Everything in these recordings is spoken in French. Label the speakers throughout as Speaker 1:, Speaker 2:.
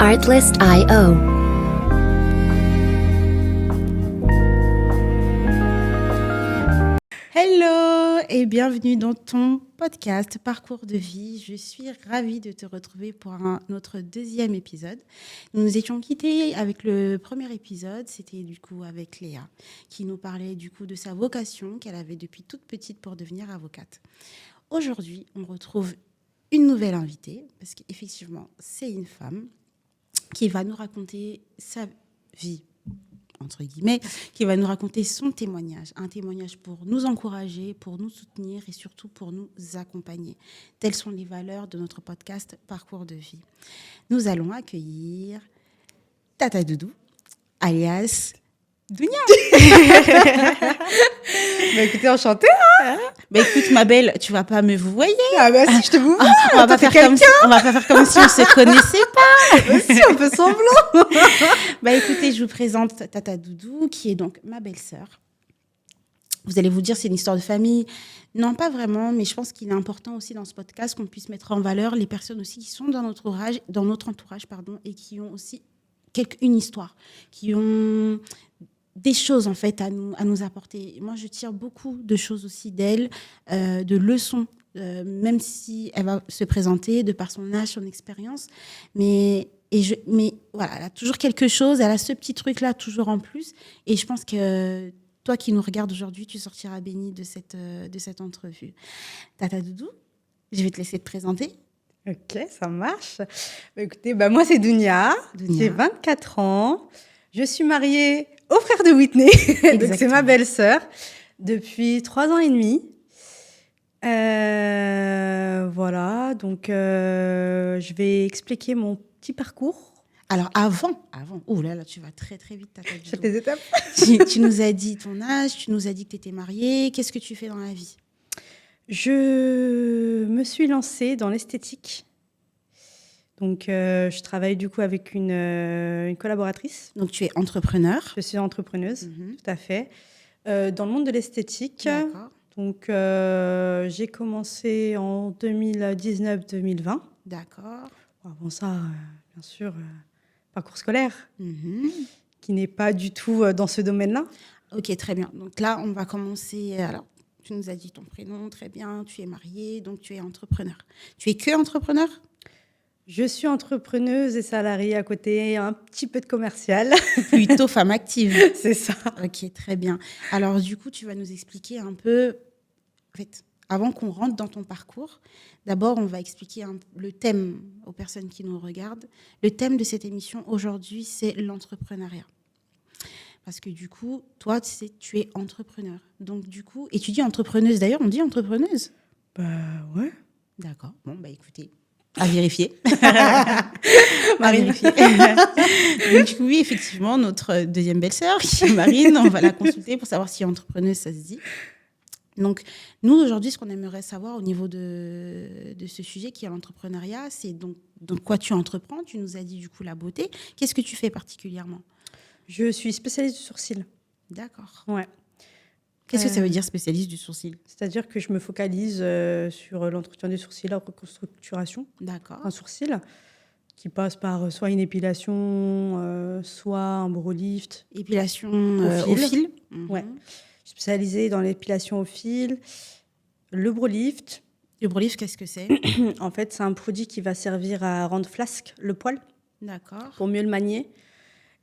Speaker 1: Artlist.io.
Speaker 2: Hello et bienvenue dans ton podcast Parcours de vie. Je suis ravie de te retrouver pour notre deuxième épisode. Nous nous étions quittés avec le premier épisode, c'était du coup avec Léa, qui nous parlait du coup de sa vocation qu'elle avait depuis toute petite pour devenir avocate. Aujourd'hui, on retrouve une nouvelle invitée, parce qu'effectivement, c'est une femme qui va nous raconter sa vie, entre guillemets, qui va nous raconter son témoignage, un témoignage pour nous encourager, pour nous soutenir et surtout pour nous accompagner. Telles sont les valeurs de notre podcast Parcours de vie. Nous allons accueillir Tata Doudou, alias Dounia.
Speaker 3: Bah écoutez, enchantée.
Speaker 2: Bah écoute ma belle, tu vas pas me vouvoyer.
Speaker 3: Ah bah si, je te vous vois.
Speaker 2: On va pas faire comme si on se connaissait pas.
Speaker 3: Bah si, on fait semblant.
Speaker 2: Bah écoutez, je vous présente Tata Doudou, qui est donc ma belle-sœur. Vous allez vous dire, c'est une histoire de famille. Non, pas vraiment, mais je pense qu'il est important aussi dans ce podcast qu'on puisse mettre en valeur les personnes aussi qui sont dans notre entourage, et qui ont aussi une histoire, qui ont des choses en fait à nous apporter. Moi, je tire beaucoup de choses aussi d'elle, de leçons, même si elle va se présenter de par son âge, son expérience. Mais voilà, elle a toujours quelque chose, elle a ce petit truc-là toujours en plus. Et je pense que toi qui nous regardes aujourd'hui, tu sortiras bénie de cette entrevue. Tata Doudou, je vais te laisser te présenter.
Speaker 3: Ok, ça marche. Bah écoutez, moi c'est Dounia, j'ai 24 ans. Je suis mariée au frère de Whitney, donc c'est ma belle-sœur, depuis 3 ans et demi. Voilà, donc je vais expliquer mon petit parcours.
Speaker 2: Alors avant, oh là, tu vas très très vite.
Speaker 3: J'ai des étapes.
Speaker 2: Tu nous as dit ton âge, tu nous as dit que tu étais mariée. Qu'est-ce que tu fais dans la vie ?
Speaker 3: Je me suis lancée dans l'esthétique. Donc, je travaille du coup avec une collaboratrice.
Speaker 2: Donc, tu es entrepreneur.
Speaker 3: Je suis entrepreneuse, tout à fait. Dans le monde de l'esthétique.
Speaker 2: D'accord.
Speaker 3: Donc, j'ai commencé en 2019-2020.
Speaker 2: D'accord.
Speaker 3: Avant ça, bien sûr, parcours scolaire, qui n'est pas du tout dans ce domaine-là.
Speaker 2: Ok, très bien. Donc là, on va commencer. Alors, tu nous as dit ton prénom, très bien. Tu es mariée, donc tu es entrepreneur. Tu es que entrepreneur ?
Speaker 3: Je suis entrepreneuse et salariée à côté, un petit peu de commercial.
Speaker 2: Plutôt femme active.
Speaker 3: C'est ça.
Speaker 2: Ok, très bien. Alors, du coup, tu vas nous expliquer un peu. En fait, avant qu'on rentre dans ton parcours, d'abord, on va expliquer le thème aux personnes qui nous regardent. Le thème de cette émission aujourd'hui, c'est l'entrepreneuriat. Parce que du coup, toi, tu es entrepreneur. Donc, du coup, et tu dis entrepreneuse. D'ailleurs, on dit entrepreneuse ?
Speaker 3: Ouais.
Speaker 2: D'accord. Bon, écoutez. À vérifier.
Speaker 3: Marine.
Speaker 2: Donc, oui, effectivement, notre deuxième belle-sœur, qui est Marine, on va la consulter pour savoir si entrepreneuse, ça se dit. Donc, nous, aujourd'hui, ce qu'on aimerait savoir au niveau de ce sujet qui est l'entrepreneuriat, c'est donc quoi tu entreprends. Tu nous as dit, du coup, la beauté. Qu'est-ce que tu fais particulièrement ? Je
Speaker 3: suis spécialiste du sourcil.
Speaker 2: D'accord.
Speaker 3: Ouais.
Speaker 2: Qu'est-ce que ça veut dire, spécialiste du sourcil ?
Speaker 3: C'est-à-dire que je me focalise sur l'entretien des sourcils, la reconstructuration d'un sourcil, qui passe par soit une épilation, soit un brow lift.
Speaker 2: Épilation au fil.
Speaker 3: Ouais. Je suis spécialisée dans l'épilation au fil, le brow lift.
Speaker 2: Le brow lift, qu'est-ce que c'est ?
Speaker 3: En fait, c'est un produit qui va servir à rendre flasque le poil.
Speaker 2: D'accord.
Speaker 3: Pour mieux le manier.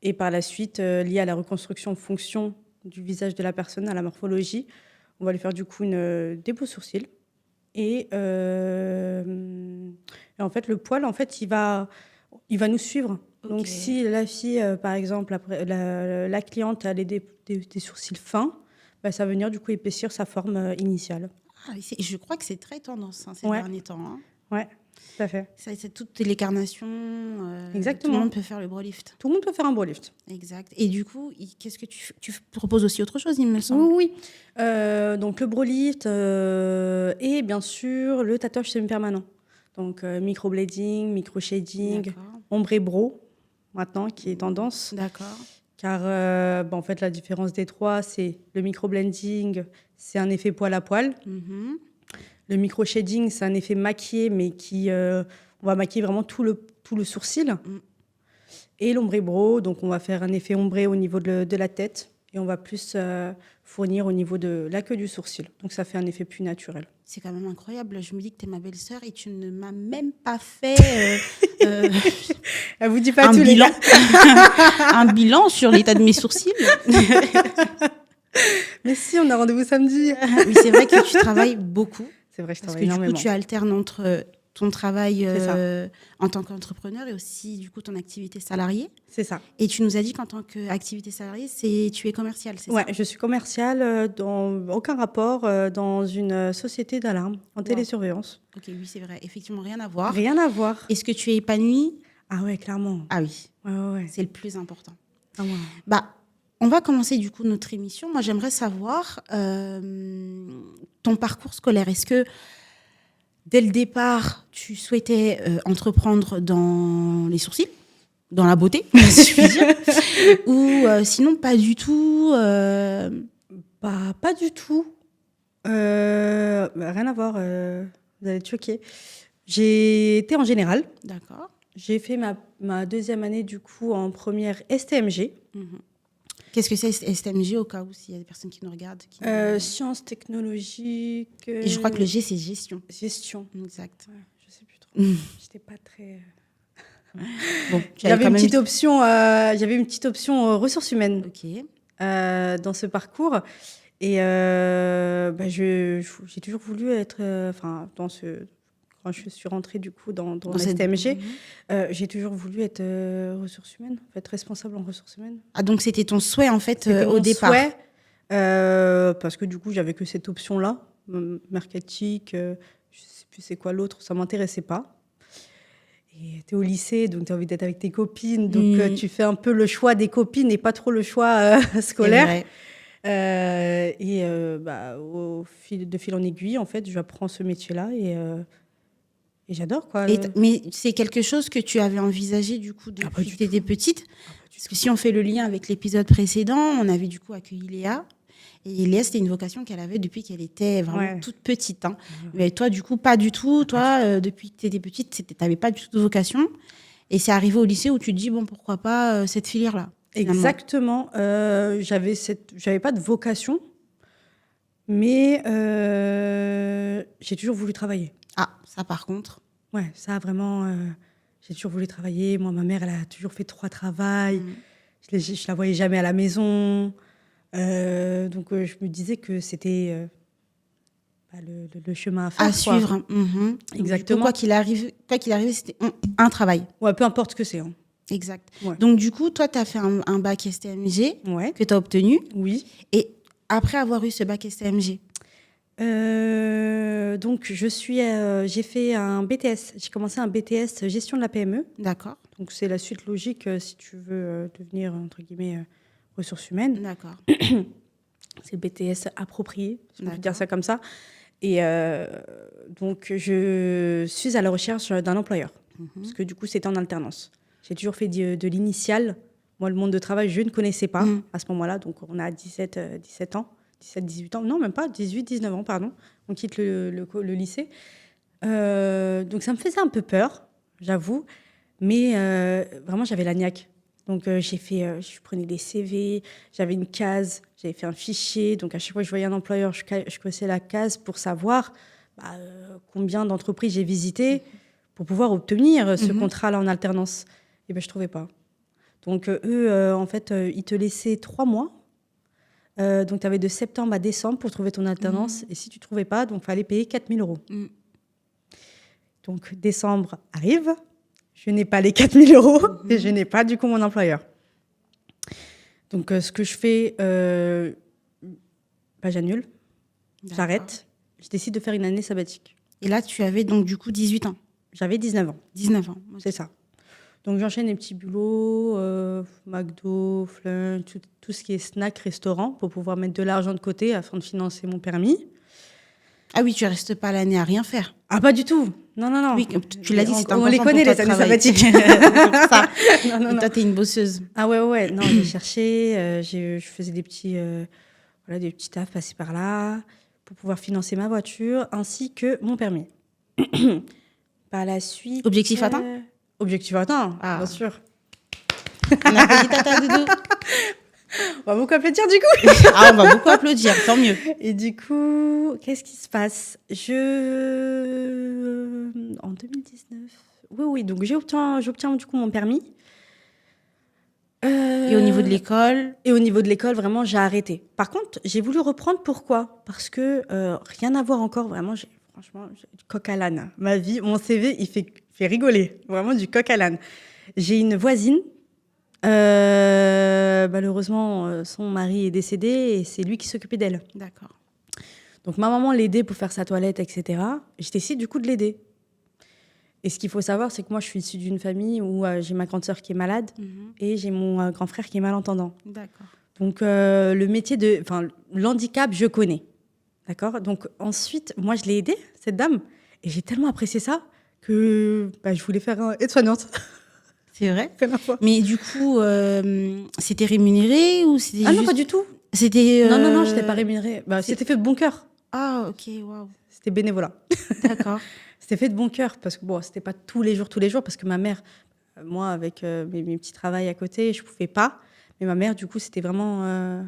Speaker 3: Et par la suite, lié à la reconstruction fonction du visage de la personne, à la morphologie, on va lui faire du coup des beaux sourcils. Et en fait, le poil, en fait, il va nous suivre. Okay. Donc, si la fille, par exemple, après, la cliente, elle a des sourcils fins, ça va venir du coup épaissir sa forme initiale.
Speaker 2: Ah, je crois que c'est très tendance ces derniers temps. Hein.
Speaker 3: Ouais. Tout à fait.
Speaker 2: C'est toutes les carnations.
Speaker 3: Exactement.
Speaker 2: Tout le monde peut faire le brow lift.
Speaker 3: Tout le monde peut faire un brow lift.
Speaker 2: Exact. Et du coup, qu'est-ce que tu proposes aussi autre chose, il me semble ?
Speaker 3: Oui. Donc le brow lift et bien sûr le tatouage semi-permanent. Donc microblading, micro-shading, ombre et brow maintenant qui est tendance.
Speaker 2: D'accord.
Speaker 3: Car en fait la différence des trois, c'est le microblending, c'est un effet poil à poil. Le micro-shading, c'est un effet maquillé, mais on va maquiller vraiment tout le sourcil. et l'ombrébro. Donc, on va faire un effet ombré au niveau de la tête et on va plus fournir au niveau de la queue du sourcil. Donc, ça fait un effet plus naturel.
Speaker 2: C'est quand même incroyable. Je me dis que tu es ma belle-sœur et tu ne m'as même pas fait
Speaker 3: Elle vous dit pas
Speaker 2: un
Speaker 3: tout,
Speaker 2: bilan.
Speaker 3: les gars.
Speaker 2: Un bilan sur l'état de mes sourcils.
Speaker 3: Mais si, on a rendez-vous samedi.
Speaker 2: Mais c'est vrai que tu travailles beaucoup.
Speaker 3: C'est vrai, je
Speaker 2: Parce
Speaker 3: travaille
Speaker 2: que
Speaker 3: énormément.
Speaker 2: Du coup, tu alternes entre ton travail
Speaker 3: C'est ça.
Speaker 2: en tant qu'entrepreneur et aussi du coup ton activité salariée.
Speaker 3: C'est ça.
Speaker 2: Et tu nous as dit qu'en tant qu'activité salariée, tu es commerciale, c'est
Speaker 3: Ouais,
Speaker 2: ça?
Speaker 3: je suis commerciale, dans aucun rapport, dans une société d'alarme en télésurveillance.
Speaker 2: Ok, oui, c'est vrai. Effectivement, rien à voir.
Speaker 3: Rien à voir.
Speaker 2: Est-ce que tu es épanouie?
Speaker 3: Ah ouais, clairement.
Speaker 2: Ah oui,
Speaker 3: Ouais.
Speaker 2: c'est le plus important.
Speaker 3: Ah ouais.
Speaker 2: Bah, on va commencer du coup notre émission. Moi, j'aimerais savoir ton parcours scolaire. Est-ce que dès le départ, tu souhaitais entreprendre dans les sourcils, dans la beauté, si je puis dire, ou sinon pas du tout
Speaker 3: Bah, pas du tout. Rien à voir. Vous allez être choqués. J'ai été en général.
Speaker 2: D'accord.
Speaker 3: J'ai fait ma deuxième année, du coup, en première STMG.
Speaker 2: Qu'est-ce que c'est STMG au cas où s'il y a des personnes qui nous regardent
Speaker 3: Sciences technologiques.
Speaker 2: Et je crois que le G, c'est gestion.
Speaker 3: Gestion.
Speaker 2: Exact.
Speaker 3: Ouais, je sais plus trop. J'étais pas très.
Speaker 2: Bon,
Speaker 3: J'avais une petite option. J'avais une petite option ressources humaines
Speaker 2: Ok.
Speaker 3: dans ce parcours. Et j'ai toujours voulu être. Quand je suis rentrée du coup dans la STMG, j'ai toujours voulu être ressources humaines, en fait, responsable en ressources humaines.
Speaker 2: Ah, donc c'était ton souhait en fait
Speaker 3: C'était
Speaker 2: au
Speaker 3: mon
Speaker 2: départ.
Speaker 3: souhait, parce que du coup j'avais que cette option-là, marketing, je sais plus c'est quoi l'autre, ça m'intéressait pas. Et tu es au lycée, donc tu as envie d'être avec tes copines, donc tu fais un peu le choix des copines et pas trop le choix scolaire. De fil en aiguille, en fait, j'apprends ce métier-là et j'adore, quoi.
Speaker 2: Mais c'est quelque chose que tu avais envisagé du coup depuis que tu étais petite. Parce que si on fait le lien avec l'épisode précédent, on avait du coup accueilli Léa. Et Léa, c'était une vocation qu'elle avait depuis qu'elle était vraiment toute petite. Hein. Mais toi, du coup, pas du tout. Toi, depuis que tu étais petite, tu n'avais pas du tout de vocation. Et c'est arrivé au lycée où tu te dis, bon, pourquoi pas cette filière-là.
Speaker 3: Exactement. J'avais pas de vocation, mais j'ai toujours voulu travailler.
Speaker 2: Ah, ça par contre.
Speaker 3: Ouais, ça vraiment, j'ai toujours voulu travailler. Moi, ma mère, elle a toujours fait 3 travails. Je la voyais jamais à la maison. Donc, je me disais que c'était le chemin à faire.
Speaker 2: À suivre.
Speaker 3: Exactement.
Speaker 2: Donc, quoi qu'il arrive, c'était un travail.
Speaker 3: Ouais, peu importe ce que c'est. Hein.
Speaker 2: Exact.
Speaker 3: Ouais.
Speaker 2: Donc, du coup, toi, tu as fait un bac STMG que tu as obtenu.
Speaker 3: Oui.
Speaker 2: Et après avoir eu ce bac STMG,
Speaker 3: donc, j'ai fait un BTS. J'ai commencé un BTS gestion de la PME.
Speaker 2: D'accord.
Speaker 3: Donc, c'est la suite logique si tu veux devenir, entre guillemets, ressources humaines.
Speaker 2: D'accord.
Speaker 3: C'est le BTS approprié, si on peut dire ça comme ça. Et donc, je suis à la recherche d'un employeur. Parce que du coup, c'était en alternance. J'ai toujours fait de l'initial. Moi, le monde de travail, je ne connaissais pas à ce moment-là. Donc, on a 17 ans. 17, 18 ans, non, même pas, 18, 19 ans, pardon. On quitte le lycée. Donc, ça me faisait un peu peur, j'avoue. Mais vraiment, j'avais la niaque. Donc, je prenais des CV, j'avais une case, j'avais fait un fichier. Donc, à chaque fois que je voyais un employeur, je cochais la case pour savoir combien d'entreprises j'ai visitées pour pouvoir obtenir ce contrat-là en alternance. Et je ne trouvais pas. Donc, eux, en fait, ils te laissaient 3 mois. Donc, tu avais de septembre à décembre pour trouver ton alternance. Et si tu ne trouvais pas, il fallait payer 4 000 €. Donc, décembre arrive. Je n'ai pas les 4 000 € et je n'ai pas, du coup, mon employeur. Donc, ce que je fais, j'annule. J'arrête. Je décide de faire une année sabbatique.
Speaker 2: Et là, tu avais donc, du coup, 18 ans.
Speaker 3: J'avais 19 ans.
Speaker 2: 19 ans.
Speaker 3: C'est ça. Donc, j'enchaîne les petits boulots, McDo, Flunch, tout ce qui est snack, restaurant, pour pouvoir mettre de l'argent de côté afin de financer mon permis.
Speaker 2: Ah oui, tu restes pas l'année à rien faire.
Speaker 3: Ah, pas du tout. Non.
Speaker 2: Oui, tu l'as dit, c'est important.
Speaker 3: On les connaît, les années sabbatiques.
Speaker 2: Ça. Et toi, t'es une bosseuse.
Speaker 3: Ah ouais. Non, j'ai cherché, je faisais des petits tafs passés par là pour pouvoir financer ma voiture ainsi que mon permis. Par la suite...
Speaker 2: Objectif atteint ?
Speaker 3: Objectif atteint,
Speaker 2: bien
Speaker 3: sûr.
Speaker 2: On applaudit Tata Doudou.
Speaker 3: On va beaucoup applaudir du coup.
Speaker 2: Ah, on va beaucoup applaudir, tant mieux.
Speaker 3: Et du coup, qu'est-ce qui se passe En 2019... Oui, donc j'obtiens du coup mon permis.
Speaker 2: Et au niveau de l'école?
Speaker 3: Et au niveau de l'école, vraiment, j'ai arrêté. Par contre, j'ai voulu reprendre. Pourquoi? Parce que rien à voir encore, vraiment, franchement, du coq à l'âne. Ma vie, mon CV, il fait rigoler. Vraiment du coq à l'âne. J'ai une voisine. Malheureusement, son mari est décédé et c'est lui qui s'occupait d'elle.
Speaker 2: D'accord.
Speaker 3: Donc, ma maman l'aidait pour faire sa toilette, etc. Je décide du coup de l'aider. Et ce qu'il faut savoir, c'est que moi, je suis issue d'une famille où j'ai ma grande sœur qui est malade et j'ai mon grand frère qui est malentendant.
Speaker 2: D'accord.
Speaker 3: Donc, l'handicap, je connais. D'accord? Donc, ensuite, moi, je l'ai aidée, cette dame, et j'ai tellement apprécié ça que je voulais faire aide-soignante.
Speaker 2: C'est vrai? Mais du coup, c'était rémunéré ou c'était
Speaker 3: non, pas du tout.
Speaker 2: C'était...
Speaker 3: Non, je n'étais pas rémunérée. C'était fait de bon cœur.
Speaker 2: Ah, ok, waouh.
Speaker 3: C'était bénévolat.
Speaker 2: D'accord.
Speaker 3: C'était fait de bon cœur parce que c'était pas tous les jours, parce que ma mère, moi, avec mes petits travails à côté, je pouvais pas. Mais ma mère, du coup, c'était vraiment...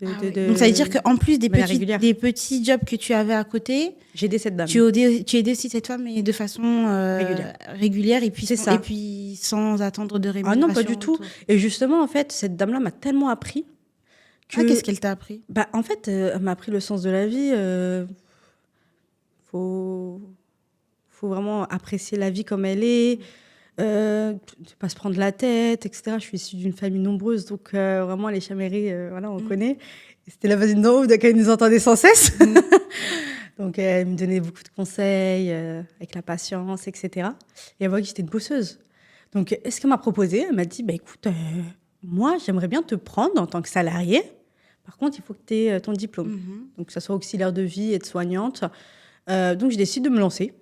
Speaker 2: Donc, ça veut dire qu'en plus des petits jobs que tu avais à côté,
Speaker 3: j'ai aidé cette dame.
Speaker 2: Tu aidais aussi cette femme, mais de façon régulière et puis, et puis sans attendre de rémunération.
Speaker 3: Ah non, pas du tout. Et justement, en fait, cette dame-là m'a tellement appris que...
Speaker 2: Ah, qu'est-ce qu'elle t'a appris?
Speaker 3: En fait, elle m'a appris le sens de la vie. Faut vraiment apprécier la vie comme elle est, ne pas se prendre la tête, etc. Je suis issue d'une famille nombreuse, donc vraiment les chaméries, on connaît. Et c'était la voisine d'en haut, donc elle nous entendait sans cesse. Donc elle me donnait beaucoup de conseils, avec la patience, etc. Et elle voyait que j'étais une bosseuse. Donc ce qu'elle m'a proposé, elle m'a dit, écoute, moi j'aimerais bien te prendre en tant que salariée. Par contre, il faut que tu aies ton diplôme. Donc que ça soit auxiliaire de vie, aide-soignante. Donc je décide de me lancer.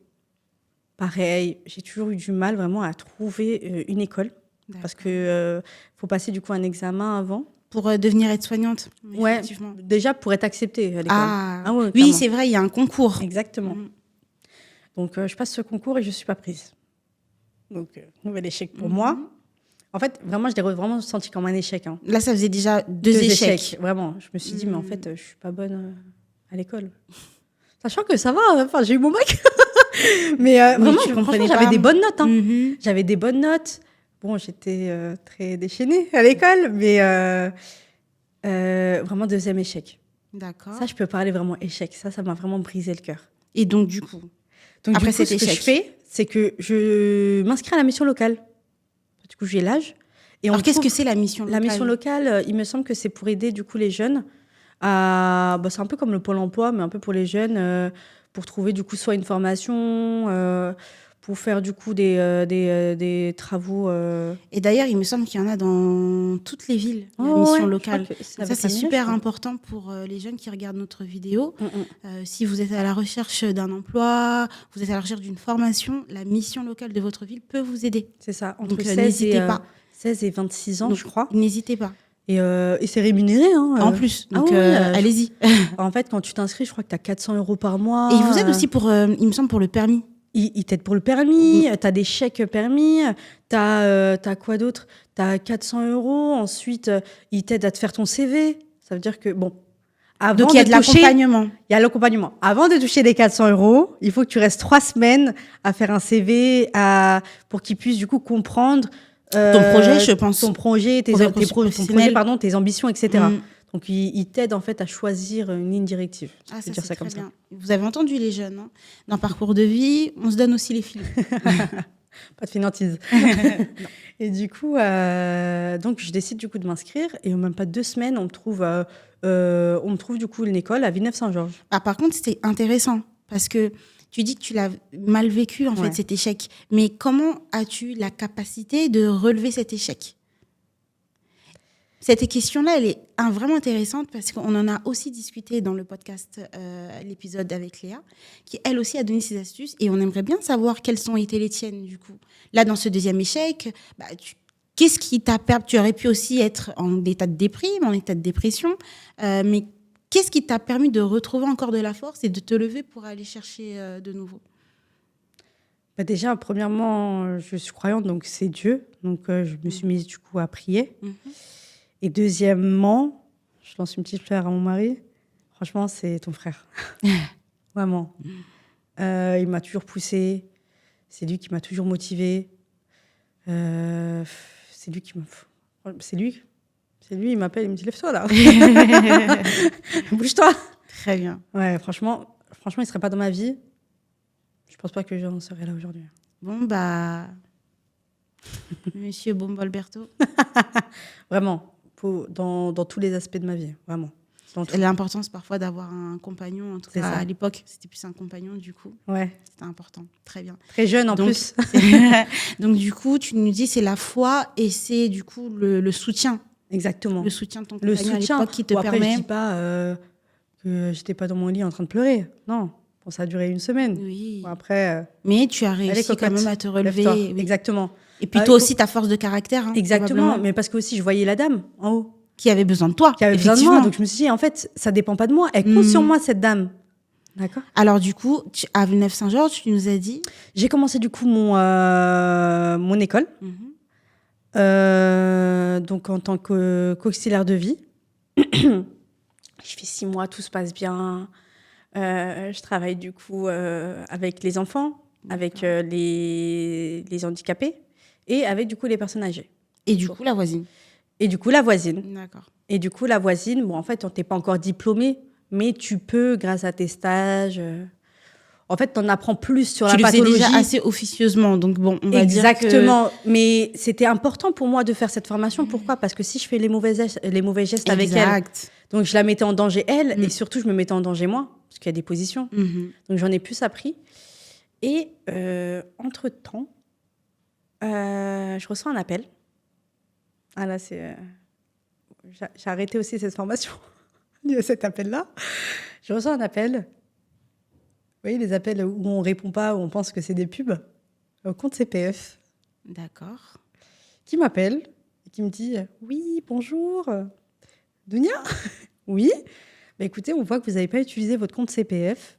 Speaker 3: Pareil, j'ai toujours eu du mal vraiment à trouver une école. D'accord. Parce qu'il faut passer du coup un examen avant.
Speaker 2: Pour devenir aide-soignante?
Speaker 3: Ouais, déjà pour être acceptée à l'école.
Speaker 2: Ah ouais, oui, c'est vrai, il y a un concours.
Speaker 3: Exactement. Donc je passe ce concours et je ne suis pas prise. Donc nouvel échec pour moi. En fait, vraiment, je l'ai vraiment senti comme un échec. Hein.
Speaker 2: Là, ça faisait déjà deux échecs.
Speaker 3: Vraiment, je me suis dit, mais en fait, je ne suis pas bonne à l'école. Sachant que ça va, j'ai eu mon bac. Mais vraiment, franchement, j'avais des bonnes notes. Hein. J'avais des bonnes notes. Bon, j'étais très déchaînée à l'école, mais vraiment deuxième échec.
Speaker 2: D'accord.
Speaker 3: Ça, je peux parler vraiment échec. Ça m'a vraiment brisé le cœur.
Speaker 2: Et donc, du coup, après cet échec,
Speaker 3: ce que je fais, c'est que je m'inscris à la mission locale. Du coup, j'ai l'âge.
Speaker 2: Alors, qu'est-ce que c'est la mission locale?
Speaker 3: La mission locale, il me semble que c'est pour aider du coup les jeunes à... c'est un peu comme le Pôle emploi, mais un peu pour les jeunes... pour trouver du coup soit une formation, pour faire du coup des travaux.
Speaker 2: Et d'ailleurs, il me semble qu'il y en a dans toutes les villes, la mission locale. Ça, c'est super important pour les jeunes qui regardent notre vidéo. Si vous êtes à la recherche d'un emploi, vous êtes à la recherche d'une formation, la mission locale de votre ville peut vous aider.
Speaker 3: C'est ça,
Speaker 2: entre 16
Speaker 3: et 26 ans,
Speaker 2: donc,
Speaker 3: je crois.
Speaker 2: N'hésitez pas.
Speaker 3: Et c'est rémunéré. Hein,
Speaker 2: en plus, donc allez-y.
Speaker 3: En fait, quand tu t'inscris, je crois que tu as 400 € par mois.
Speaker 2: Et ils vous aident aussi pour, il me semble, pour le permis.
Speaker 3: Ils t'aident pour le permis, tu as des chèques permis, tu as quoi d'autre? Tu as 400 €, ensuite ils t'aident à te faire ton CV. Ça veut dire que, bon...
Speaker 2: Donc il y a de l'accompagnement.
Speaker 3: Il y a l'accompagnement. Avant de toucher les 400 €, il faut que tu restes 3 semaines à faire un CV pour qu'ils puissent du coup comprendre...
Speaker 2: ton projet, je pense.
Speaker 3: Ton projet, tes ambitions, etc. Donc, ils t'aident en fait à choisir une ligne directive.
Speaker 2: Ça, c'est dire ça comme bien. Ça. Vous avez entendu les jeunes, hein, dans Parcours de vie, on se donne aussi les filets.
Speaker 3: Pas de finantise. Et du coup, donc je décide du coup de m'inscrire et en même pas 2 semaines, on me trouve du coup une école à Villeneuve-Saint-Georges.
Speaker 2: Ah, par contre, c'était intéressant parce que tu dis que tu l'as mal vécu, en fait, cet échec. Mais comment as-tu la capacité de relever cet échec? Cette question-là, elle est vraiment intéressante parce qu'on en a aussi discuté dans le podcast, l'épisode avec Léa, qui, elle aussi, a donné ses astuces. Et on aimerait bien savoir quelles ont été les tiennes, du coup. Là, dans ce deuxième échec, qu'est-ce qui t'a permis? Tu aurais pu aussi être en état de déprime, en état de dépression, mais qu'est-ce qui t'a permis de retrouver encore de la force et de te lever pour aller chercher de nouveau?
Speaker 3: Déjà, premièrement, je suis croyante, donc c'est Dieu. Donc, je me suis mise du coup à prier. Et deuxièmement, je lance une petite fleur à mon mari. Franchement, c'est ton frère. Vraiment. Il m'a toujours poussée. C'est lui qui m'a toujours motivée. C'est lui qui m'a... C'est lui, il m'appelle, il me dit « Lève-toi, là !» Bouge-toi.
Speaker 2: Très bien.
Speaker 3: Ouais, franchement, il ne serait pas dans ma vie. Je pense pas que j'en serais là aujourd'hui.
Speaker 2: Bon, bah... Monsieur Bombo Alberto.
Speaker 3: Vraiment, dans tous les aspects de ma vie, vraiment.
Speaker 2: L'importance parfois d'avoir un compagnon, en tout cas à l'époque, c'était plus un compagnon du coup.
Speaker 3: Ouais.
Speaker 2: C'était important, très bien.
Speaker 3: Très jeune en plus.
Speaker 2: Donc du coup, tu nous dis c'est la foi et c'est du coup le soutien.
Speaker 3: Exactement.
Speaker 2: Le soutien de ton compagnon à l'époque qui te
Speaker 3: après,
Speaker 2: permet...
Speaker 3: je dis pas que j'étais pas dans mon lit en train de pleurer. Non, bon, ça a duré une semaine.
Speaker 2: Oui.
Speaker 3: Bon, après,
Speaker 2: mais tu as réussi quand même à te relever.
Speaker 3: Oui. Exactement.
Speaker 2: Et puis toi aussi, ta force de caractère. Hein,
Speaker 3: exactement, mais parce que aussi je voyais la dame en haut.
Speaker 2: Qui avait besoin de toi.
Speaker 3: Qui avait besoin de moi. Donc je me suis dit, en fait, ça dépend pas de moi. Elle compte sur moi, cette dame. D'accord.
Speaker 2: Alors du coup, à Villeneuve-Saint-Georges, tu nous as dit...
Speaker 3: J'ai commencé du coup mon école. Donc en tant qu'auxiliaire de vie. Je fais 6 mois, tout se passe bien. Je travaille du coup avec les enfants, avec les handicapés et avec du coup les personnes âgées.
Speaker 2: Et du coup, la voisine.
Speaker 3: D'accord. Et du coup, la voisine, bon, en fait, on t'es pas encore diplômé, mais tu peux, grâce à tes stages... En fait, tu en apprends plus sur la pathologie.
Speaker 2: Tu le faisais déjà assez officieusement, donc bon, on va dire que...
Speaker 3: Exactement, mais c'était important pour moi de faire cette formation. Pourquoi ? Parce que si je fais les mauvais gestes avec elle, donc je la mettais en danger elle, et surtout je me mettais en danger moi, parce qu'il y a des positions. Donc j'en ai plus appris. Et entre-temps, je reçois un appel. Ah là, c'est... J'ai arrêté aussi cette formation. Il y a cet appel-là. Je reçois un appel... Vous voyez, les appels où on ne répond pas, où on pense que c'est des pubs, au compte CPF.
Speaker 2: D'accord.
Speaker 3: Qui m'appelle et qui me dit « Oui, bonjour, Dounia ?» Oui. Bah, écoutez, on voit que vous n'avez pas utilisé votre compte CPF,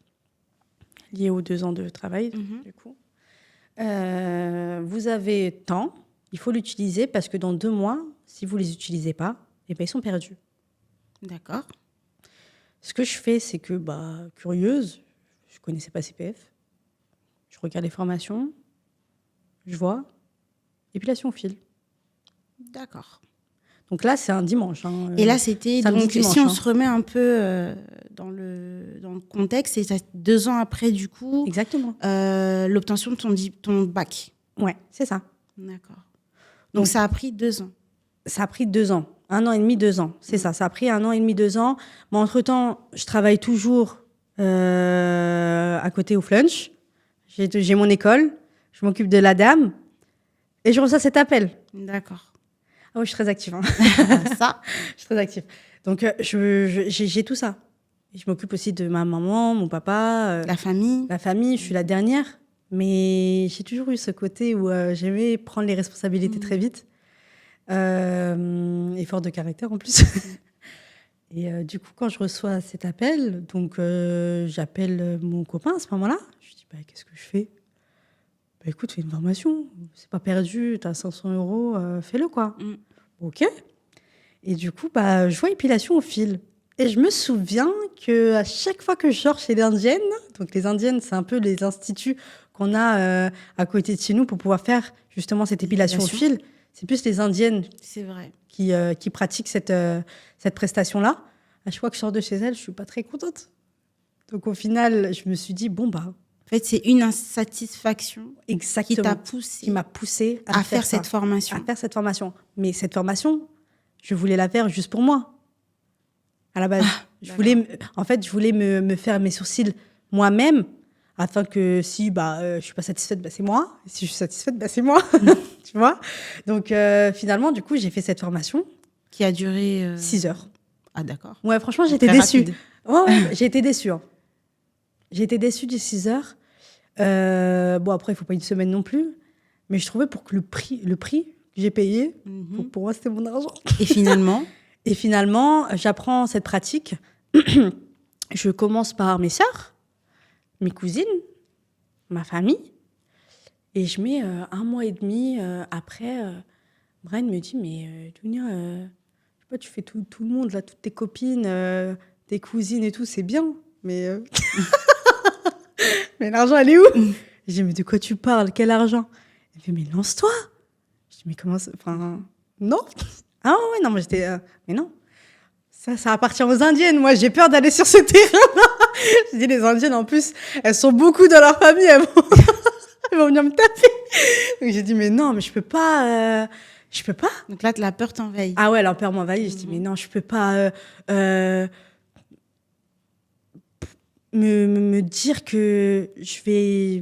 Speaker 3: lié aux 2 ans de travail, du coup. Vous avez tant, il faut l'utiliser parce que dans 2 mois, si vous ne les utilisez pas, eh ben, ils sont perdus.
Speaker 2: D'accord.
Speaker 3: Ce que je fais, c'est que, curieuse, je ne connaissais pas CPF. Je regarde les formations, je vois, épilation au fil.
Speaker 2: D'accord.
Speaker 3: Donc là, c'est un dimanche.
Speaker 2: Et là, c'était... Donc,
Speaker 3: dimanche,
Speaker 2: si on se remet un peu dans le contexte, c'est 2 ans après, du coup...
Speaker 3: Exactement.
Speaker 2: L'obtention de ton bac.
Speaker 3: Ouais, c'est ça.
Speaker 2: D'accord. Donc, ça a pris 2 ans.
Speaker 3: Ça a pris 2 ans. 1 an et demi, 2 ans. C'est ça. Ça a pris 1 an et demi, 2 ans. Mais entre-temps, je travaille toujours... à côté au Flunch. J'ai mon école, je m'occupe de la dame et je reçois cet appel.
Speaker 2: D'accord.
Speaker 3: Ah oui, je suis très active.
Speaker 2: Ça,
Speaker 3: je suis très active. Donc, j'ai tout ça. Et je m'occupe aussi de ma maman, mon papa.
Speaker 2: La famille.
Speaker 3: La famille, je suis la dernière. Mais j'ai toujours eu ce côté où j'aimais prendre les responsabilités très vite. Et fort de caractère en plus. Et du coup, quand je reçois cet appel, donc j'appelle mon copain à ce moment-là. Je lui dis, qu'est-ce que je fais ? Écoute, fais une formation. C'est pas perdu, tu as 500 €, fais-le, quoi. OK. Et du coup, je vois épilation au fil. Et je me souviens qu'à chaque fois que je sors chez les Indiennes, donc les Indiennes, c'est un peu les instituts qu'on a à côté de chez nous pour pouvoir faire justement cette épilation au fil. C'est plus les Indiennes
Speaker 2: c'est vrai.
Speaker 3: qui pratiquent cette prestation-là. À chaque fois que je sors de chez elles, je ne suis pas très contente. Donc au final, je me suis dit, En
Speaker 2: fait, c'est une insatisfaction
Speaker 3: exactement, qui m'a poussée
Speaker 2: à faire cette formation.
Speaker 3: À faire cette formation. Mais cette formation, je voulais la faire juste pour moi. À la base, je voulais me faire mes sourcils moi-même, afin que si je suis pas satisfaite, c'est moi. Et si je suis satisfaite, c'est moi. Tu vois ? Donc finalement, du coup, j'ai fait cette formation.
Speaker 2: Qui a duré
Speaker 3: 6 heures.
Speaker 2: Ah, d'accord.
Speaker 3: Ouais, franchement, j'étais déçue. Ouais, j'ai été déçue. J'ai été déçue des 6 heures. Après, il ne faut pas une semaine non plus. Mais je trouvais pour que le prix que j'ai payé, pour moi, c'était mon argent.
Speaker 2: Et finalement
Speaker 3: Et finalement, j'apprends cette pratique. Je commence par mes sœurs, mes cousines, ma famille. Et je mets 1 mois et demi après, Brian me dit, mais Dunia, je sais pas, tu fais tout le monde, là, toutes tes copines, tes cousines et tout, c'est bien, mais, mais l'argent, elle est où? Je dis, mais de quoi tu parles? Quel argent? Il me fait, mais lance-toi. Je dis, mais comment ça? Enfin, non. Ah ouais, non, moi j'étais, mais non. Ça appartient aux Indiennes. Moi, j'ai peur d'aller sur ce terrain-là. Je dis, les Indiennes, en plus, elles sont beaucoup dans leur famille. Elles vont venir me taper. Donc, j'ai dit, mais non, mais je peux pas. Je peux pas.
Speaker 2: Donc là, la peur t'envahit.
Speaker 3: Ah ouais, la peur m'envahit. Je dis, mais non, je peux pas me dire que je vais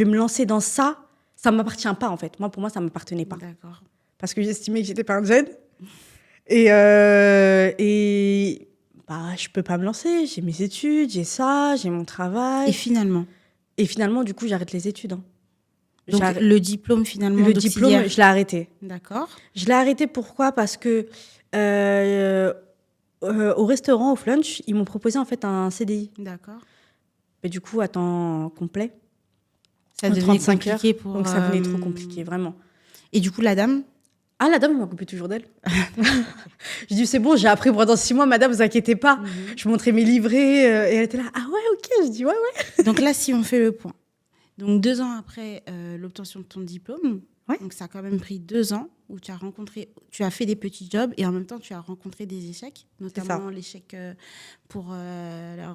Speaker 3: me lancer dans ça. Ça m'appartient pas, en fait. Moi, pour moi, ça m'appartenait pas.
Speaker 2: D'accord.
Speaker 3: Parce que j'estimais que j'étais pas indienne. Et bah, je peux pas me lancer. J'ai mes études, j'ai ça, j'ai mon travail. Et finalement, du coup, j'arrête les études. Hein.
Speaker 2: Donc, le diplôme, finalement,
Speaker 3: le diplôme, je l'ai arrêté.
Speaker 2: D'accord.
Speaker 3: Je l'ai arrêté, pourquoi? Parce que au restaurant, au Flunch, ils m'ont proposé en fait un CDI.
Speaker 2: D'accord.
Speaker 3: Mais du coup, à temps complet.
Speaker 2: Ça devenait
Speaker 3: 35
Speaker 2: compliqué
Speaker 3: heures. Donc, ça devenait trop compliqué, vraiment.
Speaker 2: Et du coup, la dame?
Speaker 3: Ah, la dame, elle m'a coupé toujours d'elle. Je dis, c'est bon, j'ai appris pendant 6 mois, madame, vous inquiétez pas. Je montrais mes livrets et elle était là, ah ouais, ok. Je dis, ouais.
Speaker 2: Donc là, si on fait le point. Donc 2 ans après l'obtention de ton diplôme, donc ça a quand même pris 2 ans où tu as fait des petits jobs et en même temps, tu as rencontré des échecs, notamment l'échec pour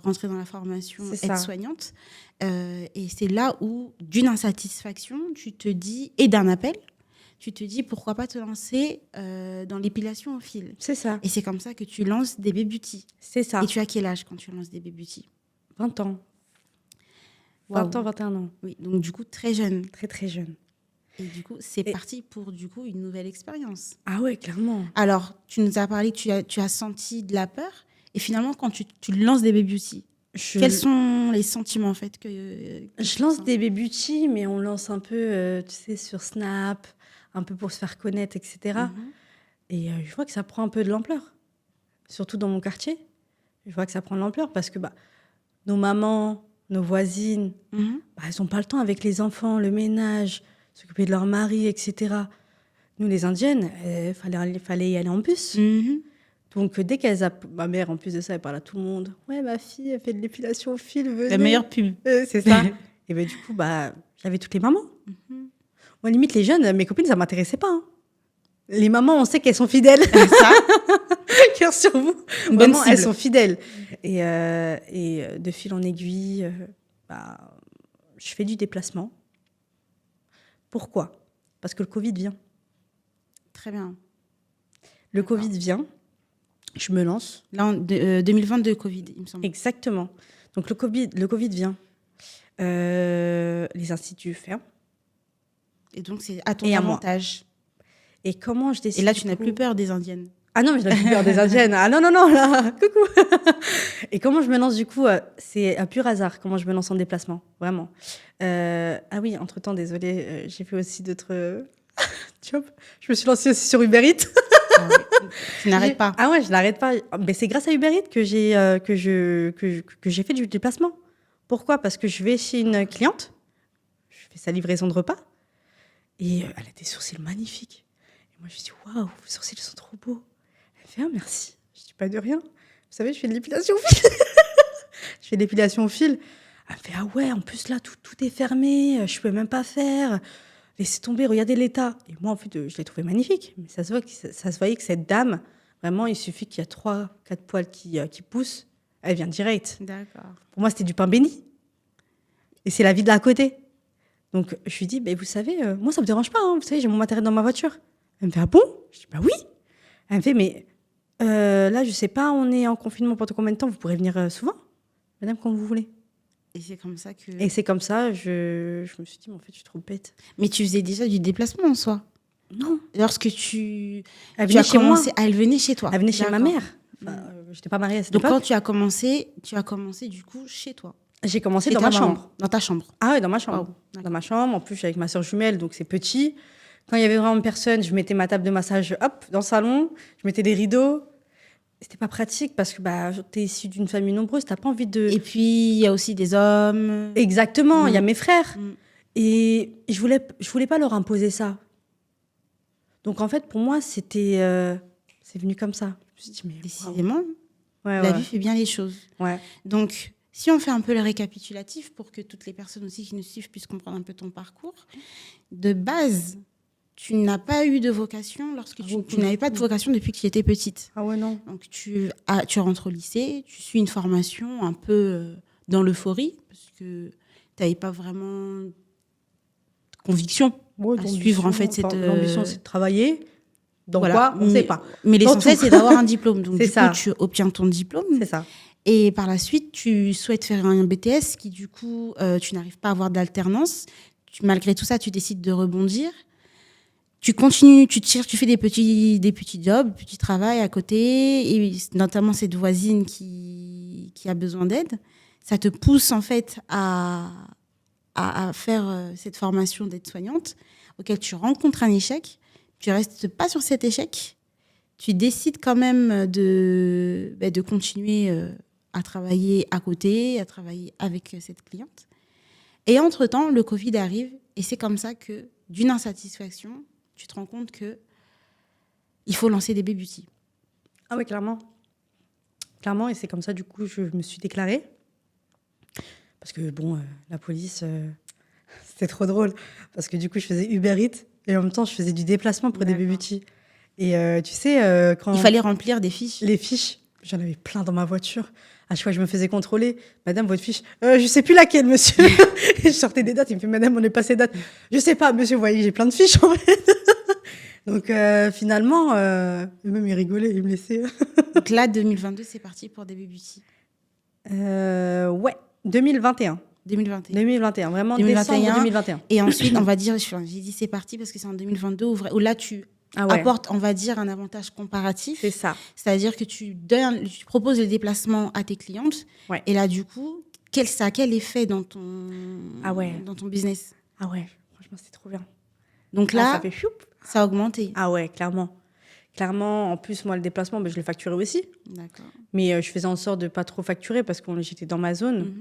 Speaker 2: rentrer dans la formation aide-soignante. Et c'est là où, d'une insatisfaction, tu te dis, et d'un appel, tu te dis pourquoi pas te lancer dans l'épilation au fil.
Speaker 3: C'est ça.
Speaker 2: Et c'est comme ça que tu lances DB Beauty.
Speaker 3: C'est ça.
Speaker 2: Et tu as quel âge quand tu lances DB Beauty?
Speaker 3: 20 ans. 20 ans, 21 ans.
Speaker 2: Oui, donc du coup, très jeune.
Speaker 3: Très, très jeune.
Speaker 2: Et du coup, c'est parti pour du coup une nouvelle expérience.
Speaker 3: Ah ouais, clairement.
Speaker 2: Alors, tu nous as parlé que tu as senti de la peur. Et finalement, quand tu lances DB Beauty, quels sont les sentiments en fait que
Speaker 3: je lance DB Beauty, mais on lance un peu, tu sais, sur Snap, un peu pour se faire connaître, etc. Et je vois que ça prend un peu de l'ampleur. Surtout dans mon quartier. Je vois que ça prend de l'ampleur parce que nos mamans, nos voisines, elles n'ont pas le temps avec les enfants, le ménage, s'occuper de leur mari, etc. Nous, les Indiennes, fallait y aller en bus. Donc, dès qu'elles appellent... Ma mère, en plus de ça, elle parle à tout le monde. Ouais, ma fille, elle fait de l'épilation au fil, venez.
Speaker 2: La meilleure pub.
Speaker 3: C'est ça. Et bien, du coup, j'avais toutes les mamans. Moi, limite, les jeunes, mes copines, ça ne m'intéressait pas. Hein. Les mamans, on sait qu'elles sont fidèles. Ça. Cœur sur vous. Vraiment, elles sont fidèles. Et de fil en aiguille, je fais du déplacement. Pourquoi? Parce que le Covid vient.
Speaker 2: Très bien.
Speaker 3: Le Covid vient. Je me lance.
Speaker 2: Là, 2022, Covid, il me semble.
Speaker 3: Exactement. Donc, le Covid vient. Les instituts ferment.
Speaker 2: Et donc, c'est à ton avantage.
Speaker 3: Et comment je décide?
Speaker 2: Et là, tu n'as plus peur des Indiennes.
Speaker 3: Ah non, mais je n'ai plus peur des Indiennes. Ah non, là, coucou. Et comment je me lance, du coup, c'est à pur hasard, comment je me lance en déplacement, vraiment. Ah oui, entre-temps, désolée, j'ai fait aussi d'autres jobs. Je me suis lancée aussi sur Uber Eats.
Speaker 2: Tu n'arrêtes pas.
Speaker 3: Ah ouais, je n'arrête pas. Mais c'est grâce à Uber Eats que j'ai fait du déplacement. Pourquoi? Parce que je vais chez une cliente, je fais sa livraison de repas, et elle a des sourcils magnifiques. Et moi, je me dis, waouh, vos sourcils sont trop beaux. Elle fait, ah, merci. Je dis, pas de rien. Vous savez, je fais de l'épilation au fil. Je fais de l'épilation au fil. Elle me fait, ah ouais, en plus, là, tout est fermé. Je peux même pas faire. Laissez tomber, regardez l'état. Et moi, en fait, je l'ai trouvé magnifique. Mais ça se voyait que cette dame, vraiment, il suffit qu'il y a 3-4 poils qui poussent. Elle vient direct.
Speaker 2: D'accord.
Speaker 3: Pour moi, c'était du pain béni. Et c'est la vie de l'à côté. Donc, je lui dis, vous savez, moi, ça me dérange pas. Hein. Vous savez, j'ai mon matériel dans ma voiture. Elle me fait, ah bon? Je dis, oui. Elle me fait, mais là, je sais pas, on est en confinement pendant combien de temps? Vous pourrez venir souvent, madame, quand vous voulez.
Speaker 2: Et c'est comme ça que...
Speaker 3: Et c'est comme ça, je me suis dit, mais en fait, je suis trop bête.
Speaker 2: Mais tu faisais déjà du déplacement en soi?
Speaker 3: Non.
Speaker 2: Lorsque
Speaker 3: elle venait chez moi.
Speaker 2: Elle venait chez toi?
Speaker 3: Elle venait chez ma mère. Enfin, je n'étais pas mariée à cette époque.
Speaker 2: Donc, quand tu as commencé du coup chez toi?
Speaker 3: J'ai commencé dans ma chambre.
Speaker 2: Dans ta chambre?
Speaker 3: Ah oui, dans ma chambre. Oh, dans ma chambre. En plus, je suis avec ma soeur jumelle, donc c'est petit. Quand il y avait vraiment personne, je mettais ma table de massage dans le salon, je mettais des rideaux. C'était pas pratique parce que tu es issu d'une famille nombreuse, tu n'as pas envie de...
Speaker 2: Et puis, il y a aussi des hommes.
Speaker 3: Exactement, il y a mes frères. Et je voulais pas leur imposer ça. Donc, en fait, pour moi, c'est venu comme ça. Je me suis dit, mais
Speaker 2: Décidément,
Speaker 3: ouais,
Speaker 2: la vie fait bien les choses.
Speaker 3: Ouais.
Speaker 2: Donc, si on fait un peu le récapitulatif pour que toutes les personnes aussi qui nous suivent puissent comprendre un peu ton parcours, de base, tu n'as pas eu de vocation tu n'avais pas de vocation depuis que tu étais petite.
Speaker 3: Ah ouais, non.
Speaker 2: Donc, tu rentres au lycée, tu suis une formation un peu dans l'euphorie, parce que tu n'avais pas vraiment de conviction à suivre en fait cette...
Speaker 3: L'ambition, c'est de travailler. Donc
Speaker 2: voilà,
Speaker 3: quoi, on ne sait pas.
Speaker 2: Mais l'essentiel, c'est d'avoir un diplôme. Donc, du
Speaker 3: ça.
Speaker 2: coup, tu obtiens ton diplôme.
Speaker 3: C'est ça.
Speaker 2: Et par la suite, tu souhaites faire un BTS qui, du coup, tu n'arrives pas à avoir d'alternance. Malgré tout ça, tu décides de rebondir. Tu continues, tu fais des petits jobs, petits travails à côté, et notamment cette voisine qui a besoin d'aide. Ça te pousse, en fait, à faire cette formation d'aide-soignante, auquel tu rencontres un échec. Tu restes pas sur cet échec. Tu décides quand même de continuer à travailler à côté, à travailler avec cette cliente. Et entre-temps, le Covid arrive et c'est comme ça que, d'une insatisfaction, tu te rends compte qu'il faut lancer des baby-outils.
Speaker 3: Ah oui, clairement. Clairement, et c'est comme ça, du coup, je me suis déclarée. Parce que, bon, la police, c'était trop drôle. Parce que, du coup, je faisais Uber Eats et en même temps, je faisais du déplacement pour des baby-outils. Et tu sais, quand...
Speaker 2: Il fallait remplir des fiches.
Speaker 3: Les fiches, j'en avais plein dans ma voiture. À chaque fois, je me faisais contrôler. Madame, votre fiche, je sais plus laquelle, monsieur. Je sortais des dates. Il me fait, madame, on est passé date. Je sais pas, monsieur, vous voyez, j'ai plein de fiches, en fait. Donc, finalement, même, il rigolait, il me laissait.
Speaker 2: Donc là, 2022, c'est parti pour des baby-outils.
Speaker 3: Ouais, 2021. 2021, vraiment 2021. Décembre 2021.
Speaker 2: Et ensuite, on va dire, j'ai dit c'est parti parce que c'est en 2022 où là, tu apportes, on va dire, un avantage comparatif.
Speaker 3: C'est ça.
Speaker 2: C'est-à-dire que tu proposes le déplacement à tes clientes.
Speaker 3: Ouais.
Speaker 2: Et là, du coup, quel effet dans ton business?
Speaker 3: Ah ouais, franchement, c'était trop bien.
Speaker 2: Donc là,
Speaker 3: ça fait choup.
Speaker 2: Ça a augmenté.
Speaker 3: Ah ouais, clairement. Clairement, en plus, moi, le déplacement, je le facturais aussi.
Speaker 2: D'accord.
Speaker 3: Mais je faisais en sorte de ne pas trop facturer parce que j'étais dans ma zone.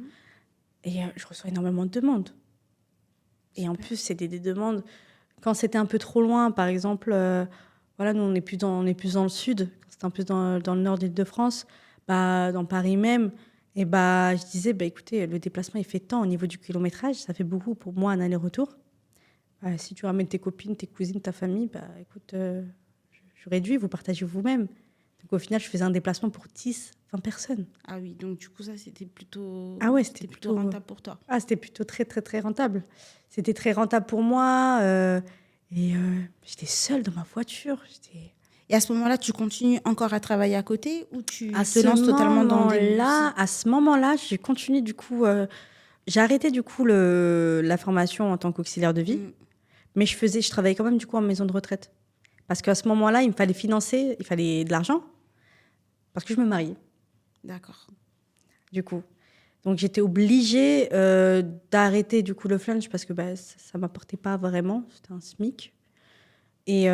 Speaker 3: Et je reçois énormément de demandes. Et en plus, c'était des demandes... Quand c'était un peu trop loin, par exemple, voilà, nous, on est plus dans le sud. Quand c'était un peu dans le nord d'Île-de-France, dans Paris même, et je disais, écoutez, le déplacement, il fait tant au niveau du kilométrage. Ça fait beaucoup pour moi, un aller-retour. Si tu ramènes tes copines, tes cousines, ta famille, écoute, je réduis, vous partagez vous-même. Donc au final, je faisais un déplacement pour 10, 20 personnes.
Speaker 2: Ah oui, donc du coup, ça, c'était plutôt...
Speaker 3: Ah ouais, c'était
Speaker 2: plutôt rentable pour toi.
Speaker 3: Ah, c'était plutôt très, très, très rentable. C'était très rentable pour moi. J'étais seule dans ma voiture.
Speaker 2: Et à ce moment-là, tu continues encore à travailler à côté ou tu te lances totalement dans des...
Speaker 3: À ce moment-là, j'ai continué du coup... j'ai arrêté du coup la formation en tant qu'auxiliaire de vie. Mais je travaillais quand même du coup en maison de retraite. Parce qu'à ce moment-là, il me fallait financer, il fallait de l'argent. Parce que je me mariais.
Speaker 2: D'accord.
Speaker 3: Du coup. Donc j'étais obligée d'arrêter du coup le flunch parce que ça ne m'apportait pas vraiment. C'était un SMIC. Et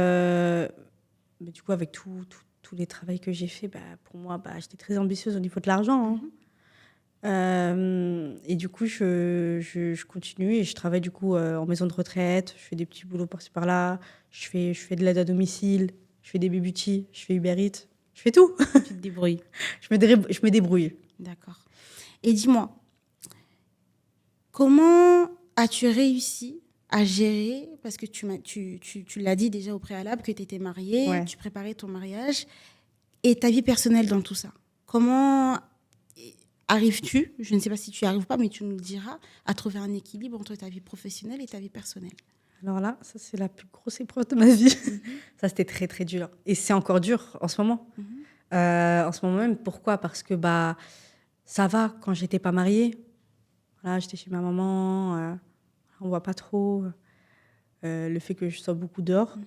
Speaker 3: du coup, avec tous les travaux que j'ai fait, pour moi, j'étais très ambitieuse au niveau de l'argent. Et du coup, je continue et je travaille du coup en maison de retraite. Je fais des petits boulots par-ci par-là. Je fais de l'aide à domicile. Je fais des baby-outils. Je fais Uber Eats. Je fais tout.
Speaker 2: Tu te débrouilles.
Speaker 3: Je me débrouille.
Speaker 2: D'accord. Et dis-moi, comment as-tu réussi à gérer, parce que tu l'as dit déjà au préalable, que tu étais mariée, tu préparais ton mariage, et ta vie personnelle dans tout ça. Comment arrives-tu, je ne sais pas si tu y arrives pas, mais tu nous le diras, à trouver un équilibre entre ta vie professionnelle et ta vie personnelle?
Speaker 3: Alors là, ça, c'est la plus grosse épreuve de ma vie. Ça, c'était très, très dur. Et c'est encore dur en ce moment. En ce moment même. Pourquoi? Parce que ça va quand j'étais pas mariée. Voilà, j'étais chez ma maman. On voit pas trop. Le fait que je sois beaucoup dehors.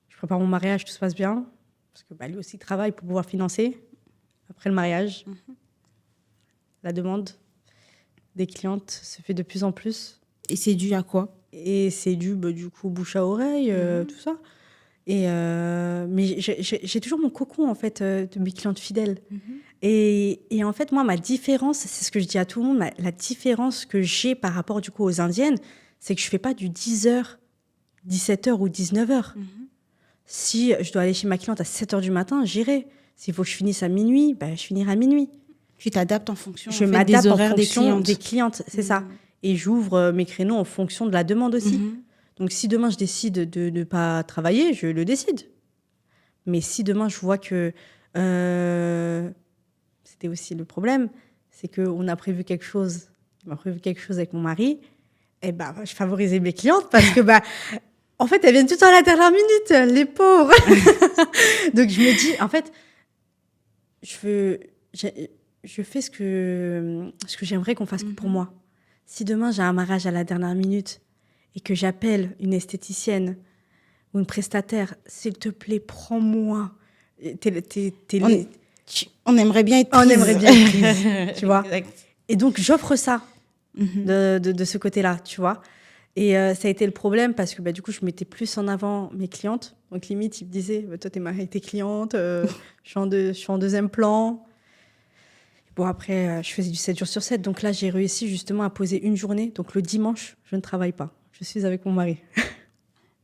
Speaker 3: Je prépare mon mariage, tout se passe bien. Parce que lui aussi travaille pour pouvoir financer. Après le mariage, la demande des clientes se fait de plus en plus.
Speaker 2: Et c'est dû à quoi?
Speaker 3: Et c'est dû, du coup, bouche à oreille, tout ça. Mais j'ai toujours mon cocon, en fait, de mes clientes fidèles. Et en fait, moi, ma différence, c'est ce que je dis à tout le monde, la différence que j'ai par rapport, du coup, aux Indiennes, c'est que je fais pas du 10h, 17h ou 19h. Si je dois aller chez ma cliente à 7h du matin, j'irai. S'il faut que je finisse à minuit, je finirai à minuit.
Speaker 2: Tu t'adaptes en fonction
Speaker 3: Je m'adapte
Speaker 2: des horaires
Speaker 3: en fonction des clientes, c'est
Speaker 2: Mmh.
Speaker 3: ça. Et j'ouvre mes créneaux en fonction de la demande aussi. Donc, si demain, je décide de ne pas travailler, je le décide. Mais si demain, je vois que... c'était aussi le problème, c'est qu'on a prévu quelque chose. On a prévu quelque chose avec mon mari. Et je favorisais mes clientes parce que, en fait, elles viennent tout le temps à la dernière minute, les pauvres. Donc, je me dis, en fait, je fais ce que j'aimerais qu'on fasse pour moi. Si demain, j'ai un mariage à la dernière minute et que j'appelle une esthéticienne ou une prestataire, s'il te plaît, prends-moi.
Speaker 2: On aimerait bien être prise.
Speaker 3: On aimerait bien être prise, tu vois.
Speaker 2: Exact.
Speaker 3: Et donc, j'offre ça de ce côté-là, tu vois. Et ça a été le problème parce que du coup, je mettais plus en avant mes clientes. Donc, limite, ils me disaient, toi, t'es mariée avec tes clientes, je suis en deuxième plan. Bon, après, je faisais du 7 jours sur 7. Donc là, j'ai réussi justement à poser une journée. Donc, le dimanche, je ne travaille pas. Je suis avec mon mari.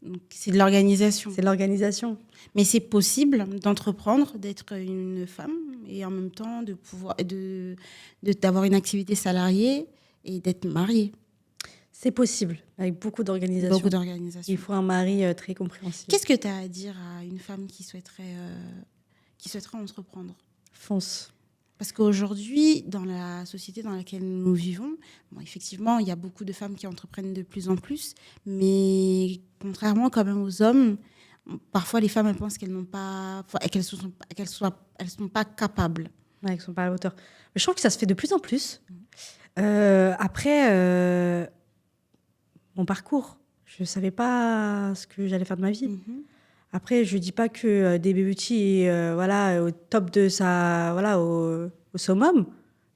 Speaker 2: Donc, c'est de l'organisation.
Speaker 3: C'est l'organisation.
Speaker 2: Mais c'est possible d'entreprendre, d'être une femme et en même temps d'avoir une activité salariée et d'être mariée.
Speaker 3: C'est possible, avec beaucoup d'organisation.
Speaker 2: Beaucoup d'organisation.
Speaker 3: Il faut un mari très compréhensif.
Speaker 2: Qu'est-ce que tu as à dire à une femme qui souhaiterait entreprendre ?
Speaker 3: Fonce.
Speaker 2: Parce qu'aujourd'hui, dans la société dans laquelle nous vivons, effectivement, il y a beaucoup de femmes qui entreprennent de plus en plus, mais contrairement quand même aux hommes, parfois les femmes elles pensent qu'elles sont pas capables.
Speaker 3: Ouais, elles sont pas à la hauteur. Mais je trouve que ça se fait de plus en plus. Après, mon parcours, je savais pas ce que j'allais faire de ma vie. Après, je dis pas que DB Beauty est au top de sa au summum.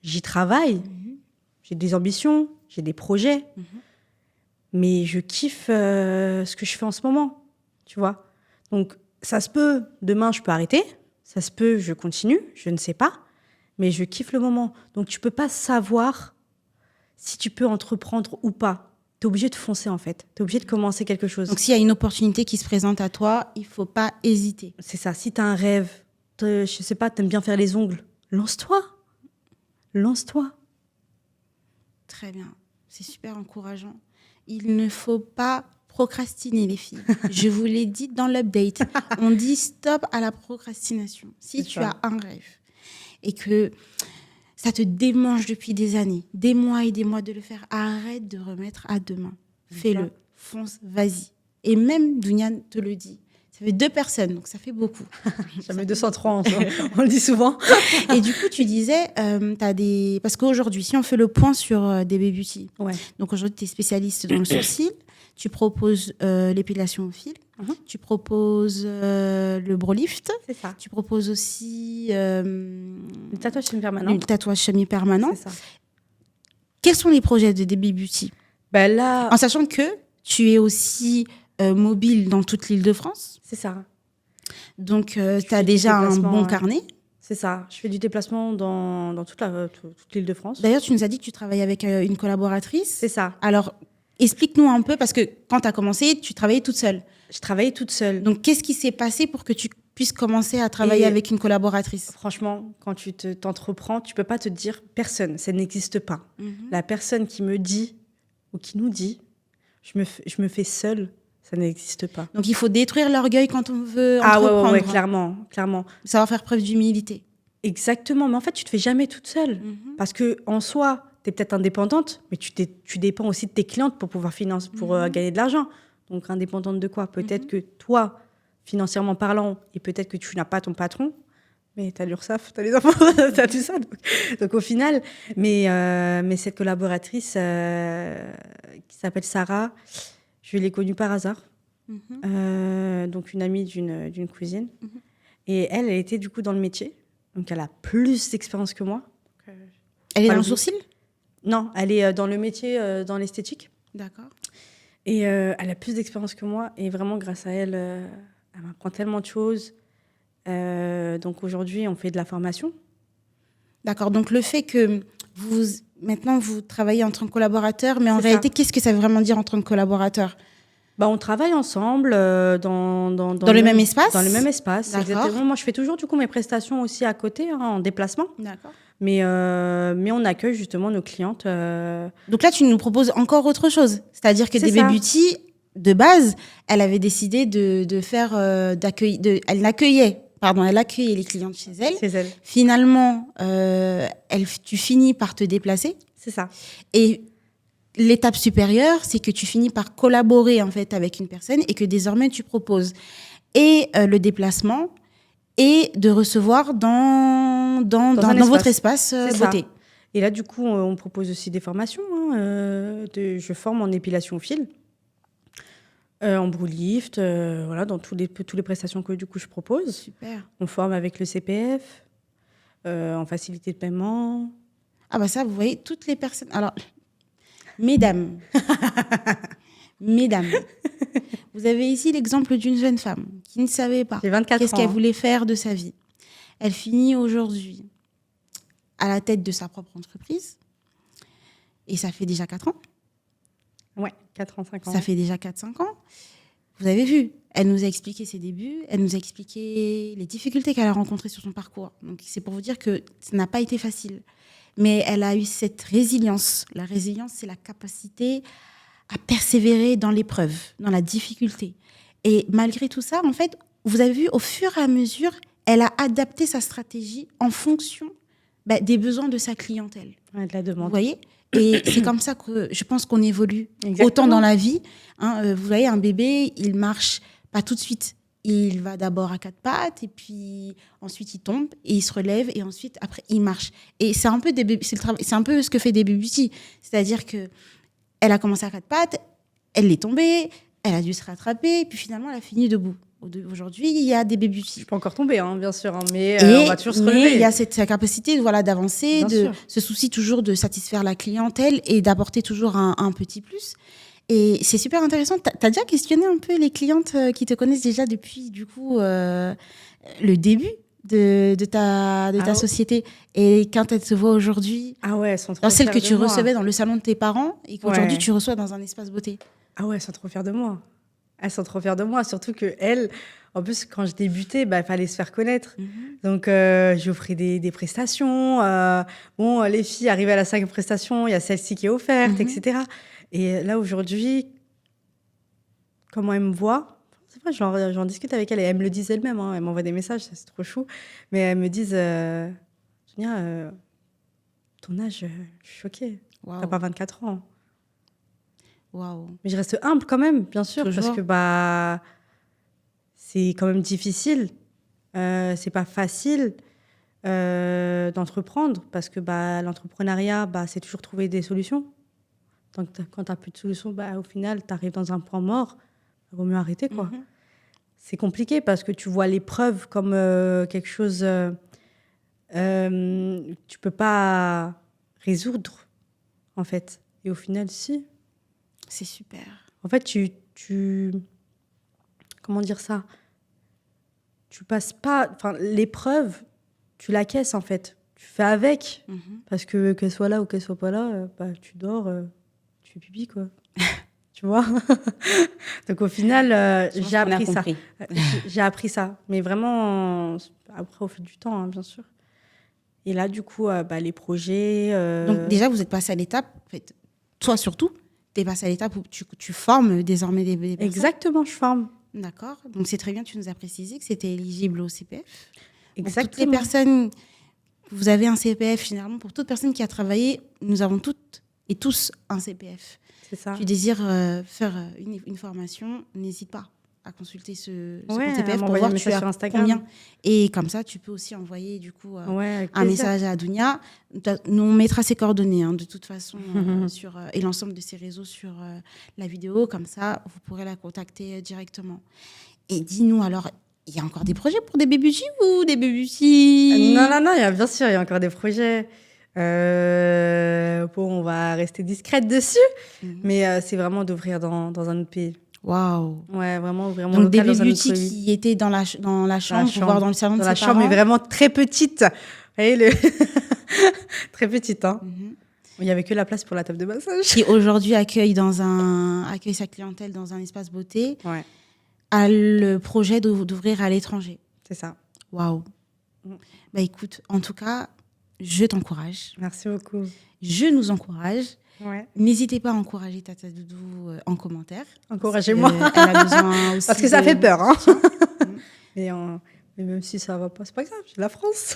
Speaker 3: J'y travaille. J'ai des ambitions, j'ai des projets. Mais je kiffe ce que je fais en ce moment, tu vois. Donc ça se peut, demain je peux arrêter, ça se peut, je continue, je ne sais pas, mais je kiffe le moment. Donc tu peux pas savoir si tu peux entreprendre ou pas. Tu es obligé de foncer, en fait. Tu es obligé de commencer quelque chose.
Speaker 2: Donc, s'il y a une opportunité qui se présente à toi, il ne faut pas hésiter.
Speaker 3: C'est ça. Si tu as un rêve, je sais pas, tu aimes bien faire les ongles, lance-toi. Lance-toi.
Speaker 2: Très bien. C'est super encourageant. Il ne faut pas procrastiner, les filles. Je vous l'ai dit dans l'update. On dit stop à la procrastination. Si tu as un rêve et que ça te démange depuis des années, des mois et des mois de le faire, arrête de remettre à demain. Fais-le, fonce, vas-y. Et même Dounia te le dit. Ça fait 2 personnes, donc ça fait beaucoup.
Speaker 3: Jamais 203, on le dit souvent.
Speaker 2: Et du coup, tu disais, parce qu'aujourd'hui, si on fait le point sur DB Beauty, donc aujourd'hui, tu es spécialiste dans le sourcil, tu proposes l'épilation au fil, tu proposes le brow lift,
Speaker 3: c'est ça.
Speaker 2: Tu proposes aussi
Speaker 3: le tatouage semi-permanent.
Speaker 2: Le tatouage semi-permanent.
Speaker 3: C'est ça.
Speaker 2: Quels sont les projets de DB Beauty ?
Speaker 3: Là...
Speaker 2: En sachant que tu es aussi mobile dans toute l'Île-de-France.
Speaker 3: C'est ça.
Speaker 2: Donc, tu as déjà un bon carnet.
Speaker 3: C'est ça. Je fais du déplacement dans toute l'Île-de-France.
Speaker 2: D'ailleurs, tu nous as dit que tu travaillais avec une collaboratrice.
Speaker 3: C'est ça.
Speaker 2: Alors, explique-nous un peu, parce que quand tu as commencé, tu travaillais toute seule.
Speaker 3: Je travaillais toute seule.
Speaker 2: Donc, qu'est-ce qui s'est passé pour que tu puisses commencer à travailler avec une collaboratrice ?
Speaker 3: Franchement, quand tu t'entreprends, tu peux pas te dire personne. Ça n'existe pas. La personne qui me dit ou qui nous dit, je me fais seule, ça n'existe pas.
Speaker 2: Donc, il faut détruire l'orgueil quand on veut entreprendre.
Speaker 3: Ah ouais, clairement.
Speaker 2: Savoir faire preuve d'humilité.
Speaker 3: Exactement. Mais en fait, tu te fais jamais toute seule. Parce que en soi, tu es peut-être indépendante, mais tu dépends aussi de tes clientes pour pouvoir gagner de l'argent. Donc, indépendante de quoi ? Peut-être que toi, financièrement parlant, et peut-être que tu n'as pas ton patron, mais tu as l'URSSAF, tu as les enfants, tu as tout ça. Donc, au final, mais cette collaboratrice qui s'appelle Sarah, je l'ai connue par hasard. Donc, une amie d'une cousine. Et elle était du coup dans le métier. Donc, elle a plus d'expérience que moi.
Speaker 2: Elle est dans le sourcil ?
Speaker 3: Non, elle est dans le métier, dans l'esthétique.
Speaker 2: D'accord.
Speaker 3: Et elle a plus d'expérience que moi. Et vraiment, grâce à elle, Elle m'apprend tellement de choses. Donc aujourd'hui, on fait de la formation.
Speaker 2: D'accord. Donc le fait que maintenant vous travaillez en tant que collaborateur, mais en
Speaker 3: C'est
Speaker 2: réalité,
Speaker 3: ça.
Speaker 2: qu'est-ce que ça veut vraiment dire en tant que collaborateur?
Speaker 3: On travaille ensemble dans
Speaker 2: le même espace?
Speaker 3: Dans le même espace,
Speaker 2: D'accord.
Speaker 3: exactement. Moi, je fais toujours du coup mes prestations aussi à côté, en déplacement.
Speaker 2: D'accord.
Speaker 3: Mais on accueille justement nos clientes.
Speaker 2: Donc là, tu nous proposes encore autre chose. C'est-à-dire que
Speaker 3: C'est
Speaker 2: DB
Speaker 3: ça.
Speaker 2: Beauty, de base, elle avait décidé de faire, elle accueillait les clientes chez elle.
Speaker 3: C'est elle.
Speaker 2: Finalement, tu finis par te déplacer.
Speaker 3: C'est ça.
Speaker 2: Et l'étape supérieure, c'est que tu finis par collaborer en fait avec une personne et que désormais tu proposes et le déplacement et de recevoir dans votre espace beauté.
Speaker 3: Ça. Et là, du coup, on propose aussi des formations. Je forme en épilation au fil, en brou-lift, voilà, dans toutes les prestations que du coup je propose.
Speaker 2: Super.
Speaker 3: On forme avec le CPF, en facilité de paiement.
Speaker 2: Ah bah ça, vous voyez, toutes les personnes... Alors, mesdames, vous avez ici l'exemple d'une jeune femme qui ne savait pas qu'est-ce qu'elle voulait faire de sa vie. Elle finit aujourd'hui à la tête de sa propre entreprise. Et ça fait déjà 4 ans.
Speaker 3: Ouais, 4 ans, 5 ans.
Speaker 2: Ça fait déjà 4-5 ans. Vous avez vu, elle nous a expliqué ses débuts, elle nous a expliqué les difficultés qu'elle a rencontrées sur son parcours. Donc c'est pour vous dire que ça n'a pas été facile. Mais elle a eu cette résilience. La résilience, c'est la capacité à persévérer dans l'épreuve, dans la difficulté. Et malgré tout ça, en fait, vous avez vu, au fur et à mesure, elle a adapté sa stratégie en fonction des besoins de sa clientèle.
Speaker 3: Ouais, de la demande.
Speaker 2: Vous voyez ? Et c'est comme ça que je pense qu'on évolue.
Speaker 3: Exactement.
Speaker 2: Autant dans la vie. Vous voyez, un bébé, il marche pas tout de suite. Il va d'abord à 4 pattes, et puis ensuite il tombe, et il se relève, et ensuite, après, il marche. Et c'est un peu, c'est un peu ce que fait DB Beauty. C'est-à-dire qu'elle a commencé à 4 pattes, elle est tombée, elle a dû se rattraper, et puis finalement, elle a fini debout. Aujourd'hui, il y a DB Beauty.
Speaker 3: Je peux encore tomber, bien sûr, mais on va toujours se relever.
Speaker 2: Mais il y a cette capacité d'avancer, ce souci toujours de satisfaire la clientèle et d'apporter toujours un petit plus. Et c'est super intéressant. Tu as déjà questionné un peu les clientes qui te connaissent déjà depuis, du coup, le début de ta société. Et quand elles te voient aujourd'hui,
Speaker 3: elles sont trop
Speaker 2: celles que
Speaker 3: fières
Speaker 2: tu
Speaker 3: de moi.
Speaker 2: recevais dans le salon de tes parents et qu'aujourd'hui tu reçois dans un espace beauté.
Speaker 3: Ah ouais, elles sont trop fières de moi. Elles sont trop fières de moi, surtout qu'elles, en plus, quand je débutais, il fallait se faire connaître. Donc, j'offrais des prestations. Les filles arrivaient à la 5e prestation, il y a celle-ci qui est offerte, etc. Et là, aujourd'hui, comment elles me voient, c'est vrai, j'en discute avec elles et elles me le disent elles-mêmes. Elles m'envoient des messages, c'est trop chou. Mais elles me disent, Sonia, ton âge, je suis choquée.
Speaker 2: Wow.
Speaker 3: T'as pas 24 ans.
Speaker 2: Wow.
Speaker 3: Mais je reste humble quand même, bien sûr,
Speaker 2: Toujours.
Speaker 3: parce que c'est quand même difficile. C'est pas facile d'entreprendre parce que l'entrepreneuriat, c'est toujours trouver des solutions. Donc, quand tu n'as plus de solutions, au final, tu arrives dans un point mort. Il vaut mieux arrêter, quoi. C'est compliqué parce que tu vois l'épreuve comme quelque chose tu peux pas résoudre, en fait. Et au final, si.
Speaker 2: C'est super.
Speaker 3: En fait, comment dire ça ? Tu passes pas... Enfin, l'épreuve, tu la caisses, en fait. Tu fais avec. Parce que qu'elle soit là ou qu'elle soit pas là, tu dors, tu fais pipi, quoi. Tu vois ? Donc, au final, j'ai appris ça. J'ai appris ça. Mais vraiment, après, au fil du temps, bien sûr. Et là, du coup, les projets...
Speaker 2: Donc, déjà, vous êtes passé à l'étape, en fait, toi surtout, tu es passé à l'étape où tu formes désormais des personnes.
Speaker 3: Exactement, je forme.
Speaker 2: D'accord. Donc, c'est très bien, tu nous as précisé que c'était éligible au CPF.
Speaker 3: Exactement.
Speaker 2: Donc, toutes les personnes, vous avez un CPF, généralement, pour toute personne qui a travaillé, nous avons toutes et tous un CPF.
Speaker 3: C'est ça.
Speaker 2: Tu désires faire une formation, n'hésite pas à consulter ce compte CPF pour voir tu as combien. Et comme ça, tu peux aussi envoyer du coup un message à Dounia. Nous, on mettra ses coordonnées de toute façon et l'ensemble de ses réseaux sur la vidéo. Comme ça, vous pourrez la contacter directement. Et dis-nous alors, il y a encore des projets pour DB Beauty ou DB Beauty ?
Speaker 3: Non, bien sûr, il y a encore des projets. On va rester discrète dessus, mais c'est vraiment d'ouvrir dans un autre pays.
Speaker 2: Waouh.
Speaker 3: Ouais, vraiment
Speaker 2: Donc des
Speaker 3: local dans un
Speaker 2: bibliothèques
Speaker 3: autre lit.
Speaker 2: qui étaient dans la chambre, voire dans le salon de
Speaker 3: Dans
Speaker 2: ses
Speaker 3: la chambre,
Speaker 2: parents.
Speaker 3: mais vraiment très petite. Vous voyez, très petite, hein.
Speaker 2: Mhm.
Speaker 3: Il n'y avait que la place pour la table de massage.
Speaker 2: Qui aujourd'hui accueille sa clientèle dans un espace beauté,
Speaker 3: Ouais,
Speaker 2: a le projet d'ouvrir à l'étranger.
Speaker 3: c'est ça.
Speaker 2: Waouh.
Speaker 3: Mm.
Speaker 2: Bah écoute, en tout cas, je t'encourage.
Speaker 3: Merci beaucoup.
Speaker 2: Je nous encourage.
Speaker 3: Ouais.
Speaker 2: N'hésitez pas à encourager Tata Doudou en commentaire.
Speaker 3: Encouragez-moi.
Speaker 2: Elle a besoin aussi
Speaker 3: Parce que ça fait peur, hein.
Speaker 2: Mm.
Speaker 3: Mais même si ça va pas, c'est pas grave, c'est la France.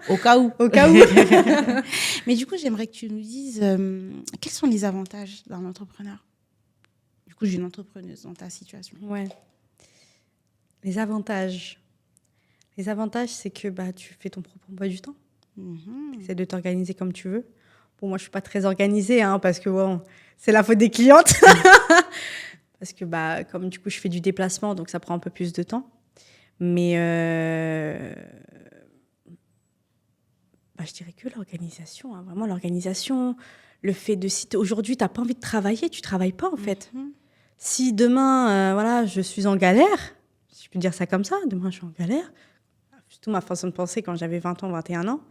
Speaker 2: Au cas où.
Speaker 3: Au cas où.
Speaker 2: Mais du coup, j'aimerais que tu nous dises quels sont les avantages d'un entrepreneur. Du coup, d'une entrepreneuse dans ta situation.
Speaker 3: Ouais. Les avantages. Les avantages, c'est que tu fais ton propre emploi du temps.
Speaker 2: Mhm.
Speaker 3: Tu essaies de t'organiser comme tu veux. Bon, moi, je suis pas très organisée, hein, parce que bon, c'est la faute des clientes. Parce que comme du coup, je fais du déplacement, donc ça prend un peu plus de temps. Mais je dirais que l'organisation, hein, vraiment l'organisation, le fait de si aujourd'hui, tu n'as pas envie de travailler, tu travailles pas en fait.
Speaker 2: Mhm.
Speaker 3: Si demain, je suis en galère, si je peux dire ça comme ça, demain je suis en galère, surtout ma façon de penser quand j'avais 20 ans, 21 ans,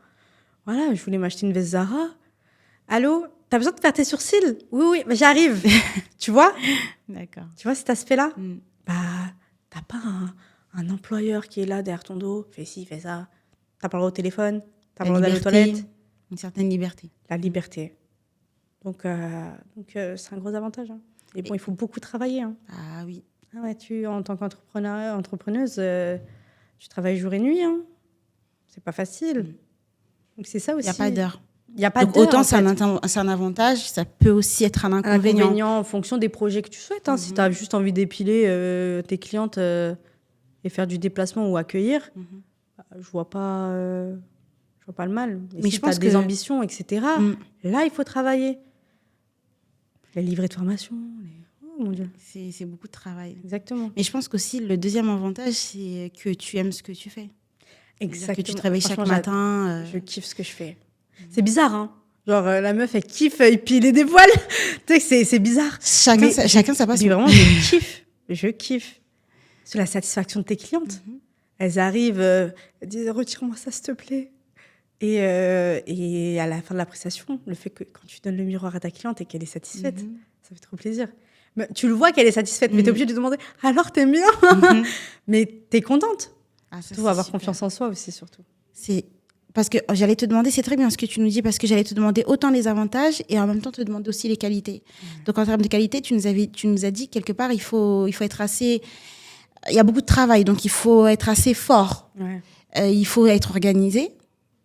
Speaker 3: voilà, je voulais m'acheter une veste Zara. Allô, t'as besoin de faire tes sourcils? Oui, mais j'arrive. Tu vois?
Speaker 2: D'accord.
Speaker 3: Tu vois cet aspect-là?
Speaker 2: Mm.
Speaker 3: T'as pas un employeur qui est là derrière ton dos, fais ci, fais ça. T'as pas le droit au téléphone, t'as pas le droit d'aller aux toilettes.
Speaker 2: Une certaine liberté.
Speaker 3: La liberté. Donc c'est un gros avantage, hein. Et bon, il faut beaucoup travailler, hein.
Speaker 2: Ah oui.
Speaker 3: Ah ouais, en tant qu'entrepreneuse, tu travailles jour et nuit, hein. C'est pas facile.
Speaker 2: Mm.
Speaker 3: Donc c'est ça
Speaker 2: Il
Speaker 3: aussi.
Speaker 2: n'y a pas d'heure.
Speaker 3: Il y a pas
Speaker 2: Donc
Speaker 3: d'heure,
Speaker 2: autant
Speaker 3: en
Speaker 2: c'est
Speaker 3: fait.
Speaker 2: un avantage, ça peut aussi être un
Speaker 3: Un
Speaker 2: inconvénient.
Speaker 3: inconvénient en fonction des projets que tu souhaites, hein. Si tu as juste envie d'épiler tes clientes et faire du déplacement ou accueillir,
Speaker 2: Mhm.
Speaker 3: je vois pas le mal.
Speaker 2: Mais
Speaker 3: si
Speaker 2: je
Speaker 3: tu as
Speaker 2: pense
Speaker 3: des
Speaker 2: que-
Speaker 3: ambitions, etc.,
Speaker 2: Mm.
Speaker 3: là, il faut travailler. Les livrets de formation, oh mon Dieu.
Speaker 2: C'est beaucoup de travail.
Speaker 3: Exactement.
Speaker 2: Mais je pense qu'aussi, le deuxième avantage, c'est que tu aimes ce que tu fais. C'est-à-dire que tu te réveilles chaque
Speaker 3: Franchement,
Speaker 2: matin.
Speaker 3: je kiffe ce que je fais. C'est bizarre, hein. Genre, la meuf, elle kiffe épiler des poils. Tu sais que c'est bizarre.
Speaker 2: Chacun,
Speaker 3: Mais
Speaker 2: chacun sa passion.
Speaker 3: Mais vraiment, je kiffe. Je kiffe. C'est la satisfaction de tes clientes.
Speaker 2: Mhm.
Speaker 3: Elles arrivent, elles disent retire-moi ça, s'il te plaît. Et à la fin de la prestation, le fait que quand tu donnes le miroir à ta cliente et qu'elle est satisfaite,
Speaker 2: Mhm.
Speaker 3: ça fait trop plaisir. Mais tu le vois qu'elle est satisfaite, mais tu es obligé de lui demander alors, t'aimes bien?
Speaker 2: Mhm.
Speaker 3: Mais tu es contente.
Speaker 2: Ah, ça,
Speaker 3: Tu
Speaker 2: c'est
Speaker 3: avoir
Speaker 2: super.
Speaker 3: confiance en soi aussi, surtout.
Speaker 2: C'est parce que j'allais te demander, c'est très bien ce que tu nous dis, parce que j'allais te demander autant les avantages et en même temps te demander aussi les qualités. Donc en termes de qualité, tu nous as dit quelque part, il faut être assez. Il y a beaucoup de travail, donc il faut être assez fort.
Speaker 3: Ouais.
Speaker 2: Il faut être organisé,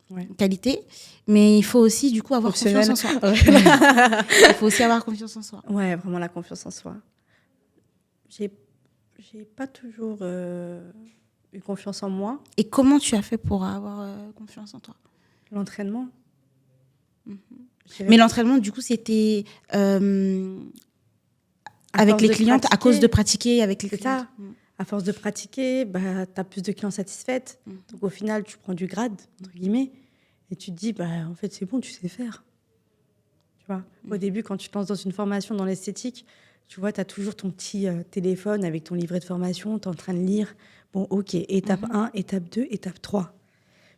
Speaker 3: Ouais.
Speaker 2: qualité, mais il faut aussi du coup avoir confiance en soi. Il faut aussi avoir confiance en soi.
Speaker 3: Ouais, vraiment la confiance en soi. J'ai pas toujours eu confiance en moi.
Speaker 2: Et comment tu as fait pour avoir confiance en toi?
Speaker 3: L'entraînement.
Speaker 2: Mais l'entraînement, du coup, c'était avec
Speaker 3: force
Speaker 2: les
Speaker 3: de
Speaker 2: clientes, à
Speaker 3: pratiquer.
Speaker 2: cause de pratiquer avec les
Speaker 3: C'est
Speaker 2: clientes.
Speaker 3: ça. À force de pratiquer, tu as plus de clients satisfaites. Donc au final, tu prends du grade, entre guillemets, et tu te dis, en fait, c'est bon, tu sais faire. Tu vois, au début, quand tu te lances dans une formation dans l'esthétique, tu vois, tu as toujours ton petit téléphone avec ton livret de formation, tu es en train de lire. Bon, ok, étape 1, étape 2, étape 3.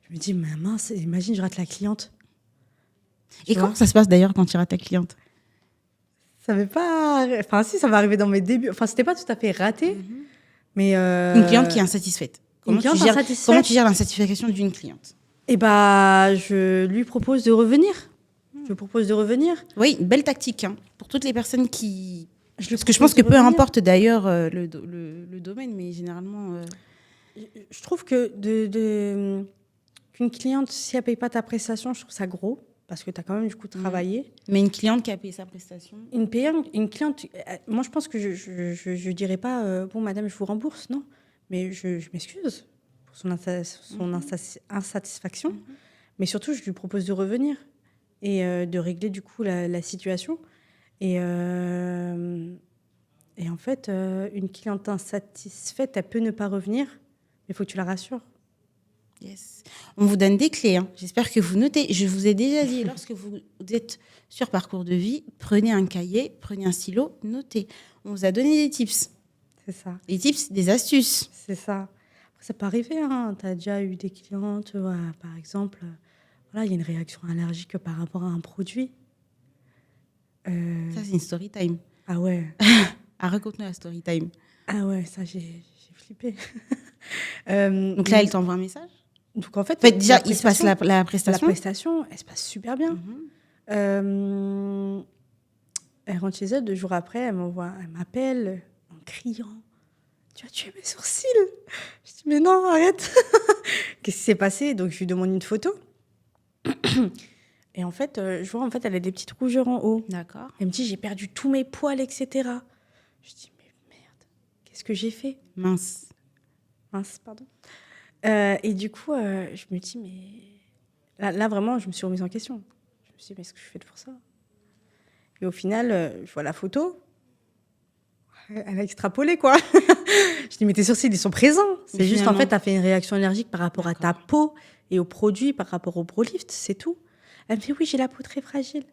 Speaker 3: Je me dis, mais mince, imagine, je rate la cliente.
Speaker 2: Et
Speaker 3: Tu vois,
Speaker 2: comment ça se passe d'ailleurs quand tu rates ta cliente?
Speaker 3: ça m'est pas... Enfin, si, ça m'est arrivé dans mes débuts. Enfin, c'était pas tout à fait raté, mais...
Speaker 2: Une cliente qui est insatisfaite.
Speaker 3: Une cliente insatisfaite.
Speaker 2: Comment tu gères l'insatisfaction d'une cliente?
Speaker 3: Eh je lui propose de revenir. Je propose de revenir.
Speaker 2: Oui, belle tactique hein, pour toutes les personnes qui...
Speaker 3: Parce
Speaker 2: Parce que je pense que peu importe d'ailleurs le domaine, mais généralement...
Speaker 3: Je trouve que qu'une cliente, si elle ne paye pas ta prestation, je trouve ça gros, parce que tu as quand même du coup travaillé.
Speaker 2: Mais une cliente qui a payé sa prestation...
Speaker 3: Une cliente, moi je pense que je ne dirais pas, bon madame, je vous rembourse, non. Mais je m'excuse pour son insatisfaction. Mais surtout, je lui propose de revenir et de régler du coup la situation. Et en fait, une cliente insatisfaite, elle peut ne pas revenir, mais il faut que tu la rassures.
Speaker 2: Yes. On vous donne des clés. Hein. J'espère que vous notez. Je vous ai déjà dit, lorsque vous êtes sur parcours de vie, prenez un cahier, prenez un stylo, notez. On vous a donné des tips.
Speaker 3: C'est ça.
Speaker 2: Des tips, des astuces.
Speaker 3: C'est ça. Après, ça peut arriver. Hein. Tu as déjà eu des clientes, par exemple, voilà, il y a une réaction allergique par rapport à un produit.
Speaker 2: Ça, c'est une story time.
Speaker 3: Ah ouais.
Speaker 2: Raconte-nous la story time.
Speaker 3: Ah ouais, ça, j'ai flippé.
Speaker 2: Donc là, elle t'envoie un message.
Speaker 3: Donc en fait,
Speaker 2: déjà, il se passe la prestation.
Speaker 3: La prestation, elle se passe super bien. Elle rentre chez elle 2 jours après, elle m'appelle en criant. Tu as tué mes sourcils. Je dis, mais non, arrête. Qu'est-ce qui s'est passé? Donc, je lui demande une photo. Et en fait, je vois, elle a des petites rougeurs en haut.
Speaker 2: D'accord.
Speaker 3: Elle me dit, j'ai perdu tous mes poils, etc. Je dis, mais merde, qu'est-ce que j'ai fait?
Speaker 2: Mince,
Speaker 3: pardon. Et du coup, je me dis, mais... Là, vraiment, je me suis remise en question. Je me suis dit, mais est-ce que je fais pour ça? Et au final, je vois la photo. Elle a extrapolé, quoi. Je dis, mais tes sourcils, ils sont présents. C'est juste, en fait, tu as fait une réaction allergique par rapport à ta peau et aux produits, par rapport au Brolift, c'est tout. Elle me dit, oui, j'ai la peau très fragile.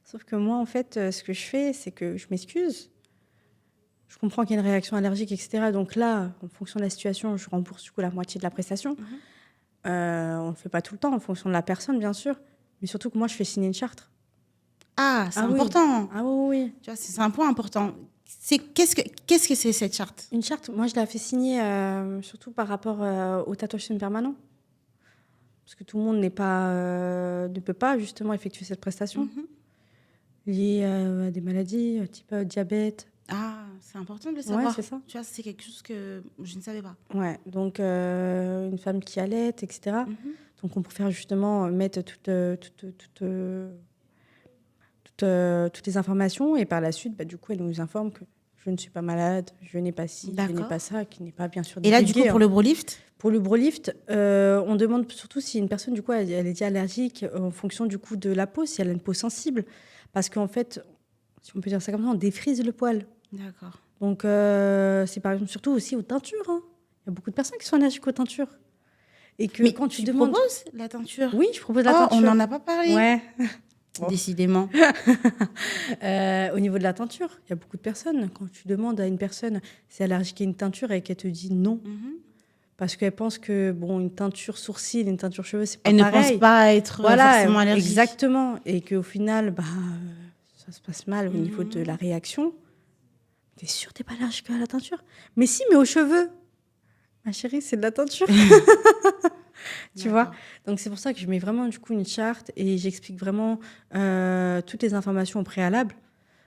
Speaker 3: Sauf que moi, en fait, ce que je fais, c'est que je m'excuse. Je comprends qu'il y a une réaction allergique, etc. Donc là, en fonction de la situation, je rembourse du coup la moitié de la prestation. On ne le fait pas tout le temps, en fonction de la personne, bien sûr. Mais surtout que moi, je fais signer une charte.
Speaker 2: Ah, c'est important.
Speaker 3: Oui. Ah oui.
Speaker 2: Tu vois, c'est un point important. Qu'est-ce que c'est cette charte?
Speaker 3: Une charte, moi, je l'ai fait signer surtout par rapport au tatouage semi-permanent. Parce que tout le monde ne peut pas justement effectuer cette prestation. Liée à des maladies type diabète.
Speaker 2: Ah, c'est important de le savoir.
Speaker 3: Ouais, c'est ça.
Speaker 2: Tu vois, c'est quelque chose que je ne savais pas.
Speaker 3: Ouais, donc une femme qui allait, etc. Donc on préfère justement mettre toutes les informations et par la suite, du coup, elle nous informe que je ne suis pas malade, je n'ai pas ci, je n'ai pas ça, qui n'est pas bien sûr
Speaker 2: divulgué. Et là, du coup, pour le Brolift?
Speaker 3: Pour le Brolift, on demande surtout si une personne, du coup, elle est allergique en fonction du coup de la peau, si elle a une peau sensible. Parce qu'en fait, si on peut dire ça comme ça, on défrise le poil.
Speaker 2: D'accord.
Speaker 3: Donc, c'est par exemple surtout aussi aux teintures. Hein. Il y a beaucoup de personnes qui sont allergiques aux teintures. Et que
Speaker 2: mais
Speaker 3: quand
Speaker 2: tu proposes la teinture?
Speaker 3: Oui, je propose la teinture.
Speaker 2: On n'en a pas parlé.
Speaker 3: Ouais.
Speaker 2: Décidément.
Speaker 3: Au niveau de la teinture, il y a beaucoup de personnes. Quand tu demandes à une personne si elle est allergique à une teinture et qu'elle te dit non, parce qu'elle pense que une teinture sourcil, une teinture cheveux, c'est pas pareil.
Speaker 2: Elle ne pense pas être forcément allergique.
Speaker 3: Exactement. Et qu'au final, ça se passe mal au niveau de la réaction. T'es sûre t'es pas allergique à la teinture? Mais si, mais aux cheveux. Ma chérie, c'est de la teinture. Tu vois? Donc, c'est pour ça que je mets vraiment, du coup, une charte et j'explique vraiment toutes les informations au préalable.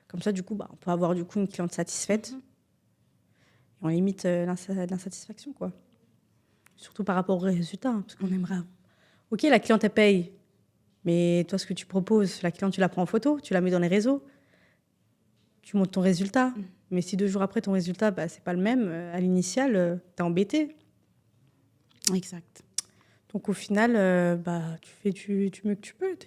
Speaker 3: Comme ça, du coup, on peut avoir, du coup, une cliente satisfaite. Et on limite l'insatisfaction, quoi. Surtout par rapport aux résultats, hein, parce qu'on aimerait... OK, la cliente, elle paye. Mais toi, ce que tu proposes, la cliente, tu la prends en photo, tu la mets dans les réseaux, tu montes ton résultat. Mais si 2 jours après, ton résultat, c'est pas le même, à l'initial, t'es embêté.
Speaker 2: Exact.
Speaker 3: Donc, au final, tu fais du mieux que tu peux.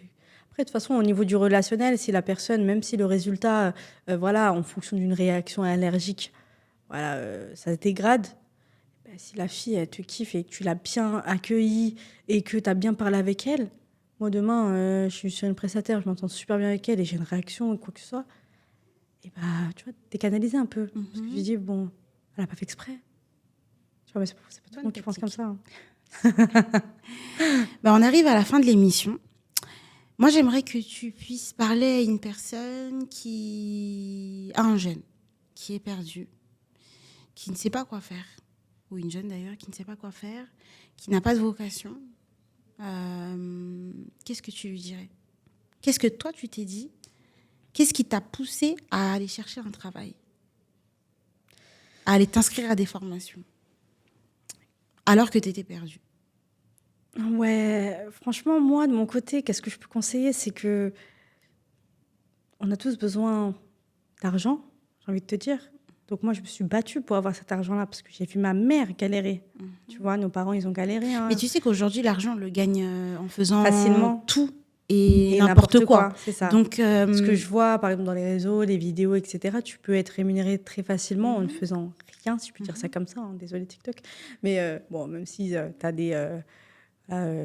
Speaker 3: Après, de toute façon, au niveau du relationnel, si la personne, même si le résultat, en fonction d'une réaction allergique, ça se dégrade, si la fille, elle te kiffe et que tu l'as bien accueillie et que tu as bien parlé avec elle, moi, demain, je suis sur une prestataire, je m'entends super bien avec elle et j'ai une réaction ou quoi que ce soit, et tu vois, t'es canalisé un peu. Parce que je dis, elle n'a pas fait exprès. Tu vois, mais c'est pas tout le monde qui pense comme ça. Hein.
Speaker 2: On arrive à la fin de l'émission. Moi, j'aimerais que tu puisses parler à une personne à un jeune qui est perdu, qui ne sait pas quoi faire, ou une jeune d'ailleurs qui ne sait pas quoi faire, qui n'a pas de vocation. Qu'est-ce que tu lui dirais? Qu'est-ce que toi, tu t'es dit? Qu'est-ce qui t'a poussé à aller chercher un travail, à aller t'inscrire à des formations, alors que tu étais perdu?
Speaker 3: Ouais, franchement, moi, de mon côté, qu'est-ce que je peux conseiller? C'est que on a tous besoin d'argent, j'ai envie de te dire. Donc moi, je me suis battue pour avoir cet argent-là parce que j'ai vu ma mère galérer. Tu vois, nos parents, ils ont galéré. Hein.
Speaker 2: Mais tu sais qu'aujourd'hui, l'argent, on le gagne en faisant
Speaker 3: facilement
Speaker 2: tout et n'importe quoi.
Speaker 3: C'est ça.
Speaker 2: Donc,
Speaker 3: ce que je vois, par exemple, dans les réseaux, les vidéos, etc., tu peux être rémunéré très facilement en ne faisant rien, si je peux dire ça comme ça. Hein. Désolée, TikTok. Mais même si tu as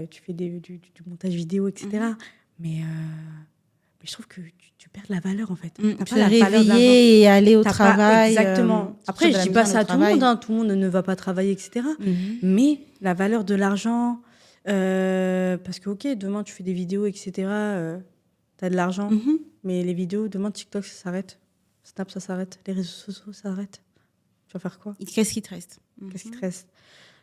Speaker 3: tu fais du montage vidéo, etc. Mais Mais je trouve que tu perds la valeur, en fait.
Speaker 2: Se réveiller et aller au travail.
Speaker 3: Exactement. Après, je dis pas ça à tout le monde. Hein. Tout le monde ne va pas travailler, etc. Mais la valeur de l'argent, parce que, OK, demain, tu fais des vidéos, etc. Tu as de l'argent. Mais les vidéos, demain, TikTok, ça s'arrête. Snap, ça s'arrête. Les réseaux sociaux, ça s'arrête. Tu vas faire quoi?
Speaker 2: Qu'est-ce qui te reste?
Speaker 3: Qu'est-ce qui te reste?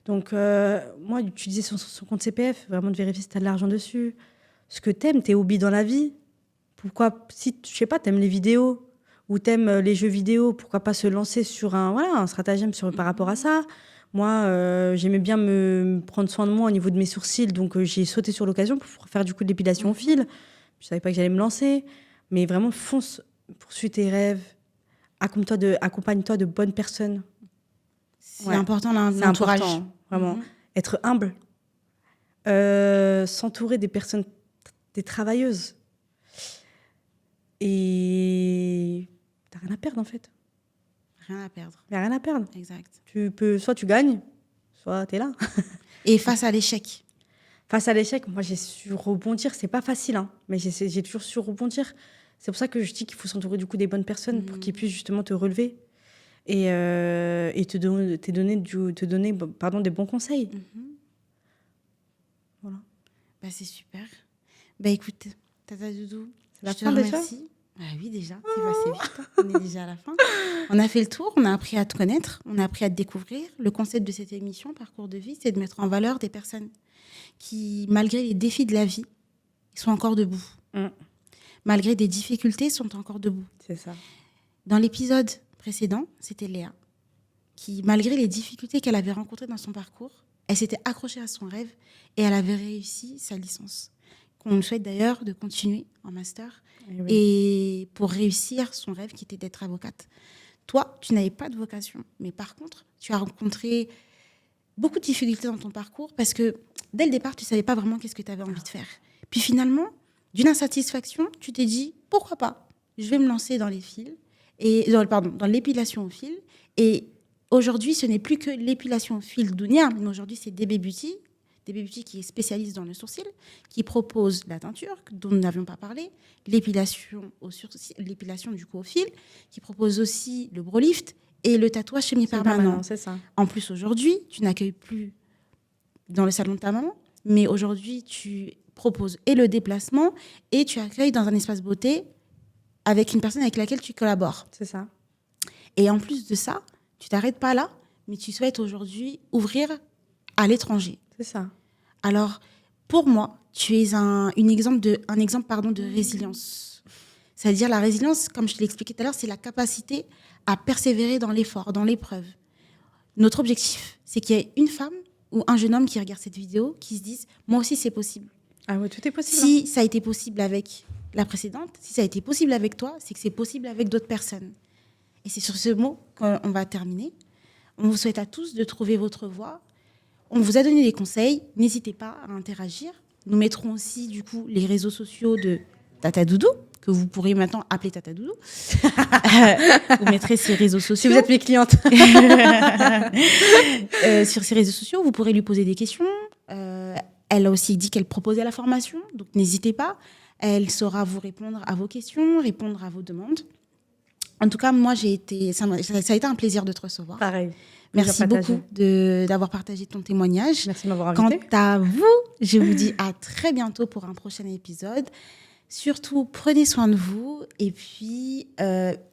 Speaker 3: Donc, moi, utiliser son compte CPF, vraiment de vérifier si tu as de l'argent dessus. Ce que t'aimes, tes hobbies dans la vie. Pourquoi, si, je sais pas, t'aimes les vidéos ou t'aimes les jeux vidéo, pourquoi pas se lancer sur un stratagème par rapport à ça? Moi, j'aimais bien me prendre soin de moi au niveau de mes sourcils, donc j'ai sauté sur l'occasion pour faire du coup de l'épilation au fil. Je savais pas que j'allais me lancer, mais vraiment fonce, poursuis tes rêves, accompagne-toi de bonnes personnes.
Speaker 2: C'est important l'entourage.
Speaker 3: C'est important, vraiment. Être humble, s'entourer des personnes, des travailleuses. Et t'as rien à perdre, en fait.
Speaker 2: Rien à perdre.
Speaker 3: Il n'y a rien à perdre.
Speaker 2: Exact.
Speaker 3: Soit tu gagnes, soit t'es là.
Speaker 2: Et face à l'échec?
Speaker 3: Face à l'échec, moi, j'ai su rebondir. C'est pas facile, hein, mais j'ai toujours su rebondir. C'est pour ça que je dis qu'il faut s'entourer du coup des bonnes personnes pour qu'ils puissent justement te relever et te donner des bons conseils. Voilà.
Speaker 2: Bah, c'est super. Bah, écoute, Tata Doudou,
Speaker 3: c'est la fin déjà.
Speaker 2: Ah oui, déjà, c'est passé vite. On est déjà à la fin. On a fait le tour, on a appris à te connaître, on a appris à te découvrir. Le concept de cette émission, Parcours de vie, c'est de mettre en valeur des personnes qui, malgré les défis de la vie, sont encore debout. Malgré des difficultés, sont encore debout.
Speaker 3: C'est ça.
Speaker 2: Dans l'épisode précédent, c'était Léa, qui, malgré les difficultés qu'elle avait rencontrées dans son parcours, elle s'était accrochée à son rêve et elle avait réussi sa licence. Qu'on lui souhaite d'ailleurs de continuer en master et pour réussir son rêve qui était d'être avocate. Toi, tu n'avais pas de vocation, mais par contre, tu as rencontré beaucoup de difficultés dans ton parcours parce que dès le départ, tu ne savais pas vraiment qu'est-ce que tu avais envie de faire. Puis finalement, d'une insatisfaction, tu t'es dit, pourquoi pas? Je vais me lancer dans les fils, dans l'épilation au fil. Et aujourd'hui, ce n'est plus que l'épilation au fil d'Ounia, mais aujourd'hui, c'est DB Beauty. DB Beauty qui est spécialiste dans le sourcil, qui propose la teinture, dont nous n'avions pas parlé, l'épilation du coup au fil, qui propose aussi le brow lift et le tatouage semi-permanent.
Speaker 3: C'est ça.
Speaker 2: En plus, aujourd'hui, tu n'accueilles plus dans le salon de ta maman, mais aujourd'hui, tu proposes et le déplacement et tu accueilles dans un espace beauté avec une personne avec laquelle tu collabores.
Speaker 3: C'est ça.
Speaker 2: Et en plus de ça, tu t'arrêtes pas là, mais tu souhaites aujourd'hui ouvrir à l'étranger.
Speaker 3: C'est ça.
Speaker 2: Alors, pour moi, tu es un exemple de résilience. C'est-à-dire la résilience, comme je te l'ai expliqué tout à l'heure, c'est la capacité à persévérer dans l'effort, dans l'épreuve. Notre objectif, c'est qu'il y ait une femme ou un jeune homme qui regarde cette vidéo, qui se dise « moi aussi, c'est possible ».
Speaker 3: Ah ouais, tout est possible.
Speaker 2: Si ça a été possible avec la précédente, si ça a été possible avec toi, c'est que c'est possible avec d'autres personnes. Et c'est sur ce mot qu'on va terminer. On vous souhaite à tous de trouver votre voie. On vous a donné des conseils. N'hésitez pas à interagir. Nous mettrons aussi, du coup, les réseaux sociaux de Tata Doudou, que vous pourrez maintenant appeler Tata Doudou. Vous mettrez ses réseaux sociaux.
Speaker 3: Si vous êtes mes clientes.
Speaker 2: Sur ses réseaux sociaux, vous pourrez lui poser des questions. Elle a aussi dit qu'elle proposait la formation, donc n'hésitez pas. Elle saura vous répondre à vos questions, répondre à vos demandes. En tout cas, moi, ça a été un plaisir de te recevoir.
Speaker 3: Pareil.
Speaker 2: Merci beaucoup d'avoir partagé ton témoignage.
Speaker 3: Merci de m'avoir invité.
Speaker 2: Quant à vous, je vous dis à très bientôt pour un prochain épisode. Surtout, prenez soin de vous. Et puis,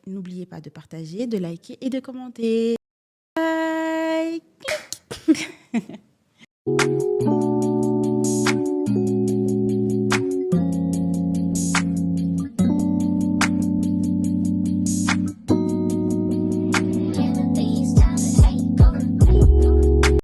Speaker 2: n'oubliez pas de partager, de liker et de commenter. Bye.